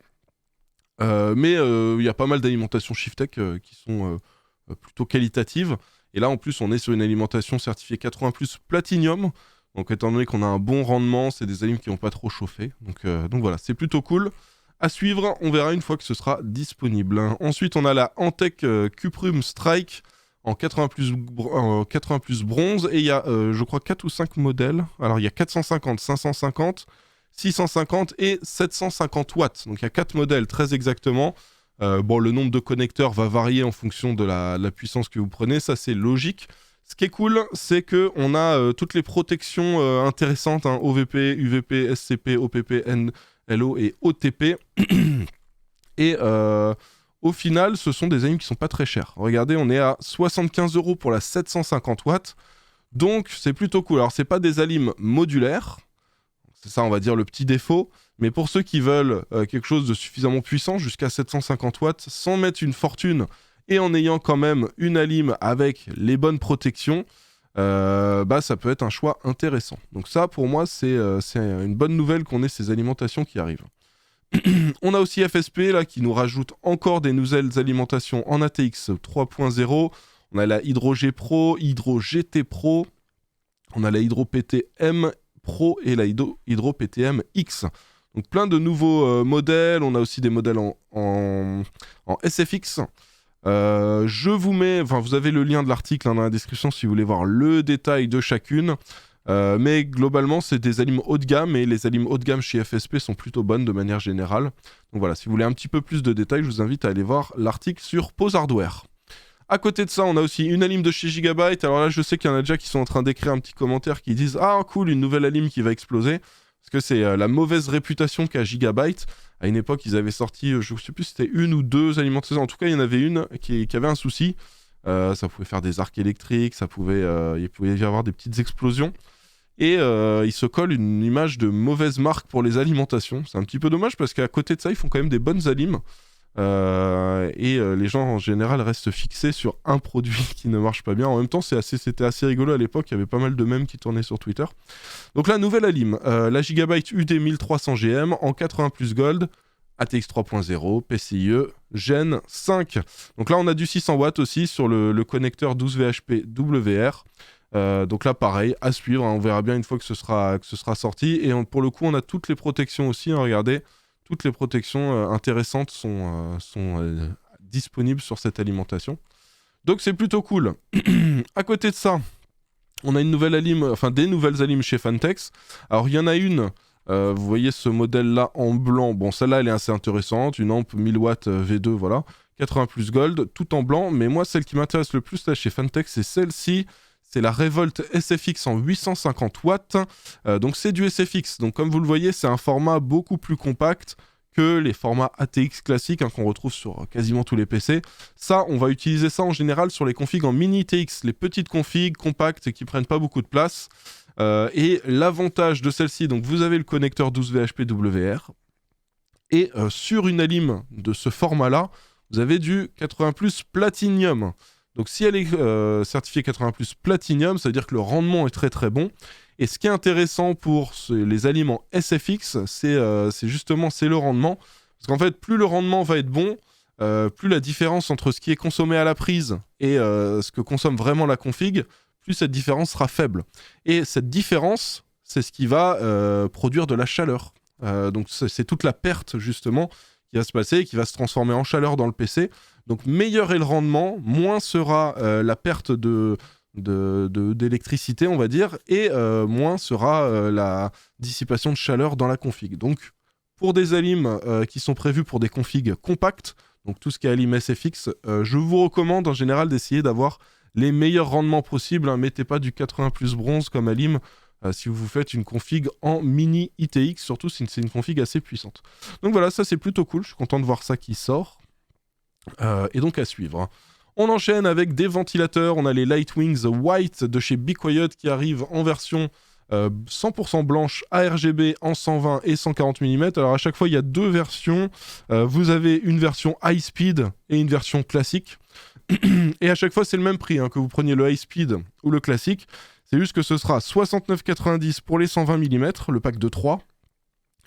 [SPEAKER 1] Mais il y a pas mal d'alimentations Shiftech qui sont plutôt qualitatives. Et là en plus on est sur une alimentation certifiée 80+ Platinum. Donc étant donné qu'on a un bon rendement, c'est des alims qui n'ont pas trop chauffé. Donc voilà, c'est plutôt cool. À suivre, on verra une fois que ce sera disponible. Ensuite, on a la Antec Cuprum Strike en 80+ bronze. Et il y a, je crois, 4 ou 5 modèles. Alors, il y a 450, 550, 650 et 750 watts. Donc il y a 4 modèles très exactement. Le nombre de connecteurs va varier en fonction de la puissance que vous prenez. Ça, c'est logique. Ce qui est cool, c'est qu'on a toutes les protections intéressantes, OVP, UVP, SCP, OPP, NLO et OTP. Et au final, ce sont des alims qui sont pas très chers. Regardez, on est à 75 € pour la 750 watts. Donc, c'est plutôt cool. Alors, c'est pas des alims modulaires. C'est ça, on va dire, le petit défaut. Mais pour ceux qui veulent quelque chose de suffisamment puissant, jusqu'à 750 watts, sans mettre une fortune et en ayant quand même une alim avec les bonnes protections, ça peut être un choix intéressant. Donc ça, pour moi, c'est une bonne nouvelle qu'on ait ces alimentations qui arrivent. On a aussi FSP là, qui nous rajoute encore des nouvelles alimentations en ATX 3.0. On a la Hydro G Pro, Hydro GT Pro, on a la Hydro PTM Pro et la Hydro PTM X. Donc plein de nouveaux modèles. On a aussi des modèles en SFX. Vous avez le lien de l'article dans la description si vous voulez voir le détail de chacune. Mais globalement, c'est des alims haut de gamme et les alims haut de gamme chez FSP sont plutôt bonnes de manière générale. Donc voilà, si vous voulez un petit peu plus de détails, je vous invite à aller voir l'article sur Pause Hardware. À côté de ça, on a aussi une alim de chez Gigabyte. Alors là, je sais qu'il y en a déjà qui sont en train d'écrire un petit commentaire qui disent « Ah cool, une nouvelle alim qui va exploser ». Parce que c'est la mauvaise réputation qu'a Gigabyte. À une époque, ils avaient sorti, je ne sais plus si c'était une ou deux alimentations. En tout cas, il y en avait une qui avait un souci. Ça pouvait faire des arcs électriques, il pouvait y avoir des petites explosions. Et ils se collent une image de mauvaise marque pour les alimentations. C'est un petit peu dommage parce qu'à côté de ça, ils font quand même des bonnes alims. Les gens en général restent fixés sur un produit qui ne marche pas bien. En même temps, c'était assez rigolo à l'époque, il y avait pas mal de mèmes qui tournaient sur Twitter. Donc là, nouvelle alim, la Gigabyte UD 1300 GM en 80 plus Gold, ATX 3.0, PCIe, Gen 5. Donc là, on a du 600 watts aussi sur le connecteur 12 VHP WR. Donc là, pareil, à suivre, hein, on verra bien une fois que ce sera sorti. Et pour le coup, on a toutes les protections aussi, hein, regardez. Toutes les protections intéressantes sont disponibles sur cette alimentation. Donc c'est plutôt cool. À côté de ça, on a des nouvelles alimes chez Fantex. Alors il y en a une, vous voyez ce modèle-là en blanc. Bon, celle-là, elle est assez intéressante. Une amp 1000 watts V2, voilà. 80 plus Gold, tout en blanc. Mais moi, celle qui m'intéresse le plus là chez Fantex, c'est celle-ci. C'est la Revolt SFX en 850 watts. Donc c'est du SFX. Donc comme vous le voyez, c'est un format beaucoup plus compact que les formats ATX classiques, hein, qu'on retrouve sur quasiment tous les PC. Ça, on va utiliser ça en général sur les configs en mini TX, les petites configs compactes et qui prennent pas beaucoup de place. Et l'avantage de celle-ci, donc vous avez le connecteur 12 VHP WR. Et sur une alim de ce format-là, vous avez du 80 plus Platinum. Donc si elle est certifiée 80 plus Platinum, ça veut dire que le rendement est très très bon. Et ce qui est intéressant pour les aliments SFX, c'est justement le rendement. Parce qu'en fait, plus le rendement va être bon, plus la différence entre ce qui est consommé à la prise et ce que consomme vraiment la config, plus cette différence sera faible. Et cette différence, c'est ce qui va produire de la chaleur. Donc c'est toute la perte justement qui va se passer et qui va se transformer en chaleur dans le PC. Donc meilleur est le rendement, moins sera la perte d'électricité, on va dire, et moins sera la dissipation de chaleur dans la config. Donc pour des alims qui sont prévus pour des configs compacts, donc tout ce qui est alim SFX, je vous recommande en général d'essayer d'avoir les meilleurs rendements possibles, hein. Mettez pas du 80 plus bronze comme alim si vous faites une config en mini ITX, surtout si c'est une config assez puissante. Donc voilà, ça c'est plutôt cool, je suis content de voir ça qui sort. Et donc à suivre, hein. On enchaîne avec des ventilateurs. On a les Lightwings White de chez Be Quiet qui arrivent en version 100% blanche ARGB en 120 et 140 mm. Alors à chaque fois, il y a deux versions. Vous avez une version high speed et une version classique. Et à chaque fois, c'est le même prix, hein, que vous preniez le high speed ou le classique. C'est juste que ce sera 69,90 pour les 120 mm, le pack de 3,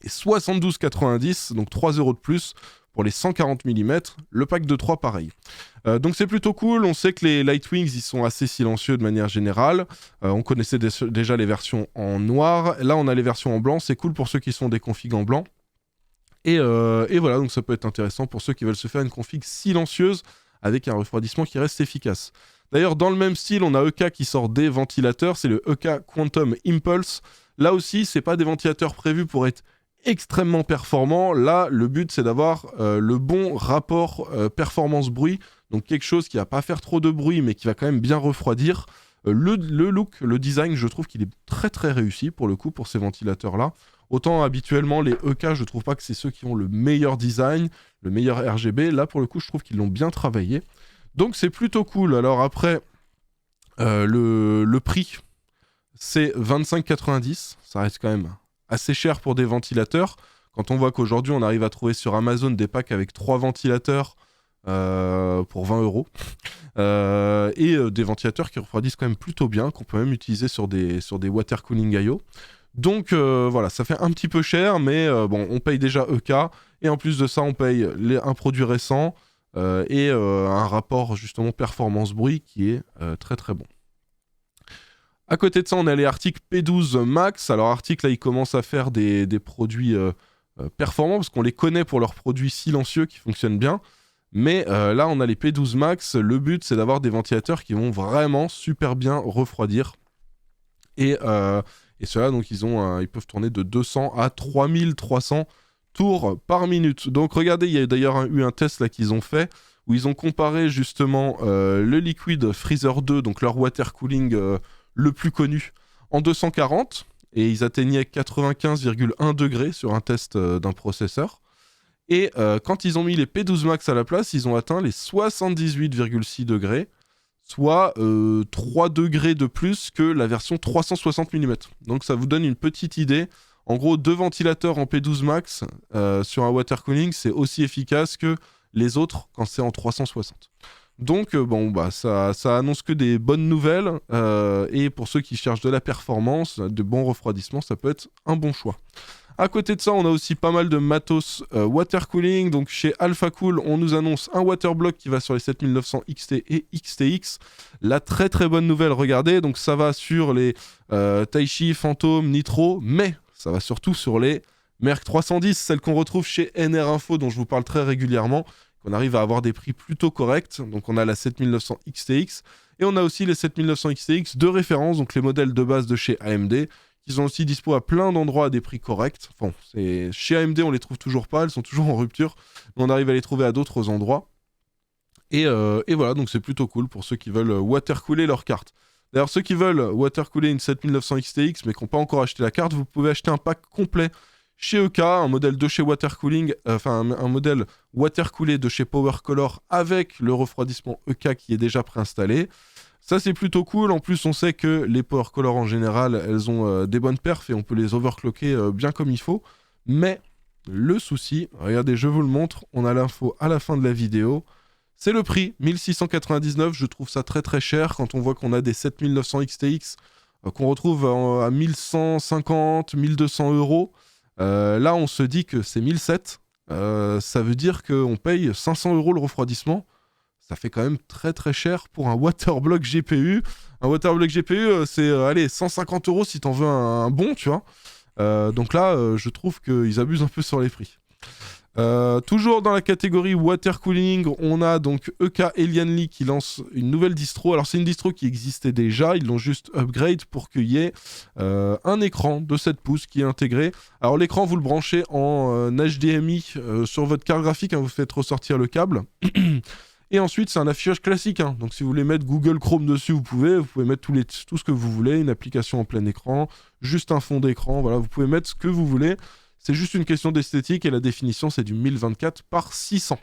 [SPEAKER 1] et 72,90, donc 3 € de plus pour les 140 mm, le pack de 3 pareil. Donc c'est plutôt cool, on sait que les Lightwings ils sont assez silencieux de manière générale, on connaissait déjà les versions en noir, là on a les versions en blanc, c'est cool pour ceux qui sont des configs en blanc. Et voilà, donc ça peut être intéressant pour ceux qui veulent se faire une config silencieuse avec un refroidissement qui reste efficace. D'ailleurs dans le même style, on a EK qui sort des ventilateurs, c'est le EK Quantum Impulse. Là aussi, c'est pas des ventilateurs prévus pour être extrêmement performant. Là, le but, c'est d'avoir le bon rapport performance-bruit. Donc, quelque chose qui va pas faire trop de bruit, mais qui va quand même bien refroidir. Le look, le design, je trouve qu'il est très très réussi pour le coup, pour ces ventilateurs-là. Autant habituellement, les EK, je trouve pas que c'est ceux qui ont le meilleur design, le meilleur RGB. Là, pour le coup, je trouve qu'ils l'ont bien travaillé. Donc, c'est plutôt cool. Alors après, le prix, c'est 25,90. Ça reste quand même assez cher pour des ventilateurs. Quand on voit qu'aujourd'hui, on arrive à trouver sur Amazon des packs avec 3 ventilateurs pour 20 €. Et des ventilateurs qui refroidissent quand même plutôt bien, qu'on peut même utiliser sur des water cooling IO. Donc voilà, ça fait un petit peu cher, mais bon, on paye déjà EK, et en plus de ça, on paye un produit récent et un rapport justement performance-bruit qui est très très bon. À côté de ça, on a les Arctic P12 Max. Alors Arctic, là, ils commencent à faire des produits performants, parce qu'on les connaît pour leurs produits silencieux qui fonctionnent bien. Mais là, on a les P12 Max. Le but, c'est d'avoir des ventilateurs qui vont vraiment super bien refroidir. Et ceux-là, donc, ils peuvent tourner de 200 à 3300 tours par minute. Donc regardez, il y a d'ailleurs eu un test là qu'ils ont fait, où ils ont comparé justement le Liquid Freezer 2, donc leur water cooling le plus connu, en 240, et ils atteignaient 95,1 degrés sur un test d'un processeur. Et quand ils ont mis les P12 Max à la place, ils ont atteint les 78,6 degrés, soit 3 degrés de plus que la version 360 mm. Donc ça vous donne une petite idée. En gros, 2 ventilateurs en P12 Max sur un water cooling, c'est aussi efficace que les autres quand c'est en 360. Donc bon, bah, ça annonce que des bonnes nouvelles, et pour ceux qui cherchent de la performance, de bons refroidissements, ça peut être un bon choix. À côté de ça, on a aussi pas mal de matos water cooling. Donc chez AlphaCool, on nous annonce un waterblock qui va sur les 7900 XT et XTX. La très très bonne nouvelle, regardez, donc ça va sur les Taichi, Phantom, Nitro, mais ça va surtout sur les Merc 310, celles qu'on retrouve chez NR Info, dont je vous parle très régulièrement, qu'on arrive à avoir des prix plutôt corrects. Donc on a la 7900 XTX, et on a aussi les 7900 XTX de référence, donc les modèles de base de chez AMD, qui sont aussi dispo à plein d'endroits à des prix corrects. Bon, chez AMD, on les trouve toujours pas, elles sont toujours en rupture, mais on arrive à les trouver à d'autres endroits. Et voilà, donc c'est plutôt cool pour ceux qui veulent watercooler leur carte. D'ailleurs, ceux qui veulent watercooler une 7900 XTX, mais qui n'ont pas encore acheté la carte, vous pouvez acheter un pack complet chez EK, un modèle de chez Watercooling, un modèle watercoolé de chez PowerColor avec le refroidissement EK qui est déjà préinstallé. Ça, c'est plutôt cool. En plus, on sait que les PowerColor en général, elles ont des bonnes perfs et on peut les overclocker bien comme il faut. Mais le souci, regardez, je vous le montre, on a l'info à la fin de la vidéo. C'est le prix, 1699. Je trouve ça très très cher quand on voit qu'on a des 7900 XTX qu'on retrouve à 1150, 1200 euros. Là, on se dit que c'est 1007. Ça veut dire qu'on paye 500 euros le refroidissement. Ça fait quand même très très cher pour un waterblock GPU. Un waterblock GPU, c'est allez, 150 euros si t'en veux un bon, tu vois. Donc là, je trouve qu'ils abusent un peu sur les prix. Toujours dans la catégorie water cooling, on a donc EK Elianli qui lance une nouvelle distro. Alors c'est une distro qui existait déjà, ils l'ont juste upgrade pour qu'il y ait un écran de 7 pouces qui est intégré. Alors l'écran, vous le branchez en HDMI sur votre carte graphique, hein, vous faites ressortir le câble. Et ensuite, c'est un affichage classique. Hein. Donc si vous voulez mettre Google Chrome dessus, vous pouvez mettre tout ce que vous voulez, une application en plein écran, juste un fond d'écran, voilà, vous pouvez mettre ce que vous voulez. C'est juste une question d'esthétique et la définition, c'est du 1024 par 600.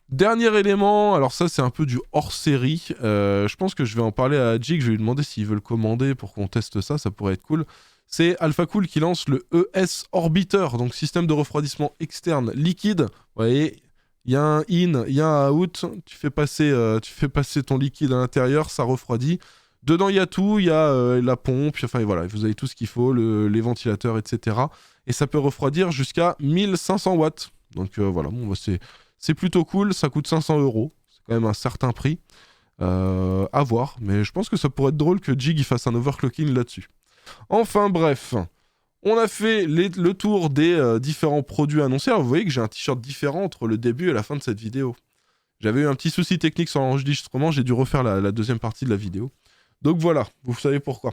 [SPEAKER 1] Dernier élément, alors ça, c'est un peu du hors-série. Je pense que je vais en parler à Jig, je vais lui demander s'il veut le commander pour qu'on teste ça, ça pourrait être cool. C'est AlphaCool qui lance le ES Orbiter, donc système de refroidissement externe liquide. Vous voyez, il y a un in, il y a un out, tu fais passer ton liquide à l'intérieur, ça refroidit. Dedans, il y a tout, il y a la pompe, enfin voilà, vous avez tout ce qu'il faut, les ventilateurs, etc. Et ça peut refroidir jusqu'à 1500 watts. Donc voilà, bon, bah, c'est plutôt cool, ça coûte 500 euros. C'est quand même un certain prix à voir, mais je pense que ça pourrait être drôle que Jig il fasse un overclocking là-dessus. Enfin bref, on a fait le tour des différents produits annoncés. Alors vous voyez que j'ai un t-shirt différent entre le début et la fin de cette vidéo. J'avais eu un petit souci technique sur l'enregistrement, j'ai dû refaire la deuxième partie de la vidéo. Donc voilà, vous savez pourquoi.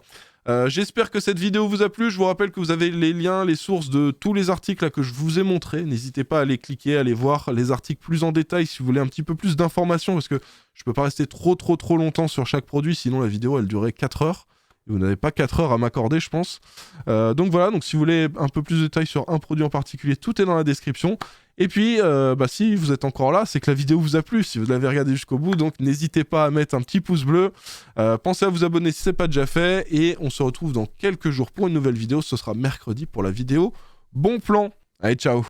[SPEAKER 1] J'espère que cette vidéo vous a plu. Je vous rappelle que vous avez les liens, les sources de tous les articles là, que je vous ai montrés. N'hésitez pas à aller cliquer, à aller voir les articles plus en détail si vous voulez un petit peu plus d'informations, parce que je peux pas rester trop longtemps sur chaque produit, sinon la vidéo elle durait 4 heures. Vous n'avez pas 4 heures à m'accorder, je pense. Donc voilà, donc si vous voulez un peu plus de détails sur un produit en particulier, tout est dans la description. Et puis, si vous êtes encore là, c'est que la vidéo vous a plu, si vous l'avez regardé jusqu'au bout. Donc n'hésitez pas à mettre un petit pouce bleu. Pensez à vous abonner si ce n'est pas déjà fait. Et on se retrouve dans quelques jours pour une nouvelle vidéo. Ce sera mercredi pour la vidéo Bon Plan. Allez, ciao!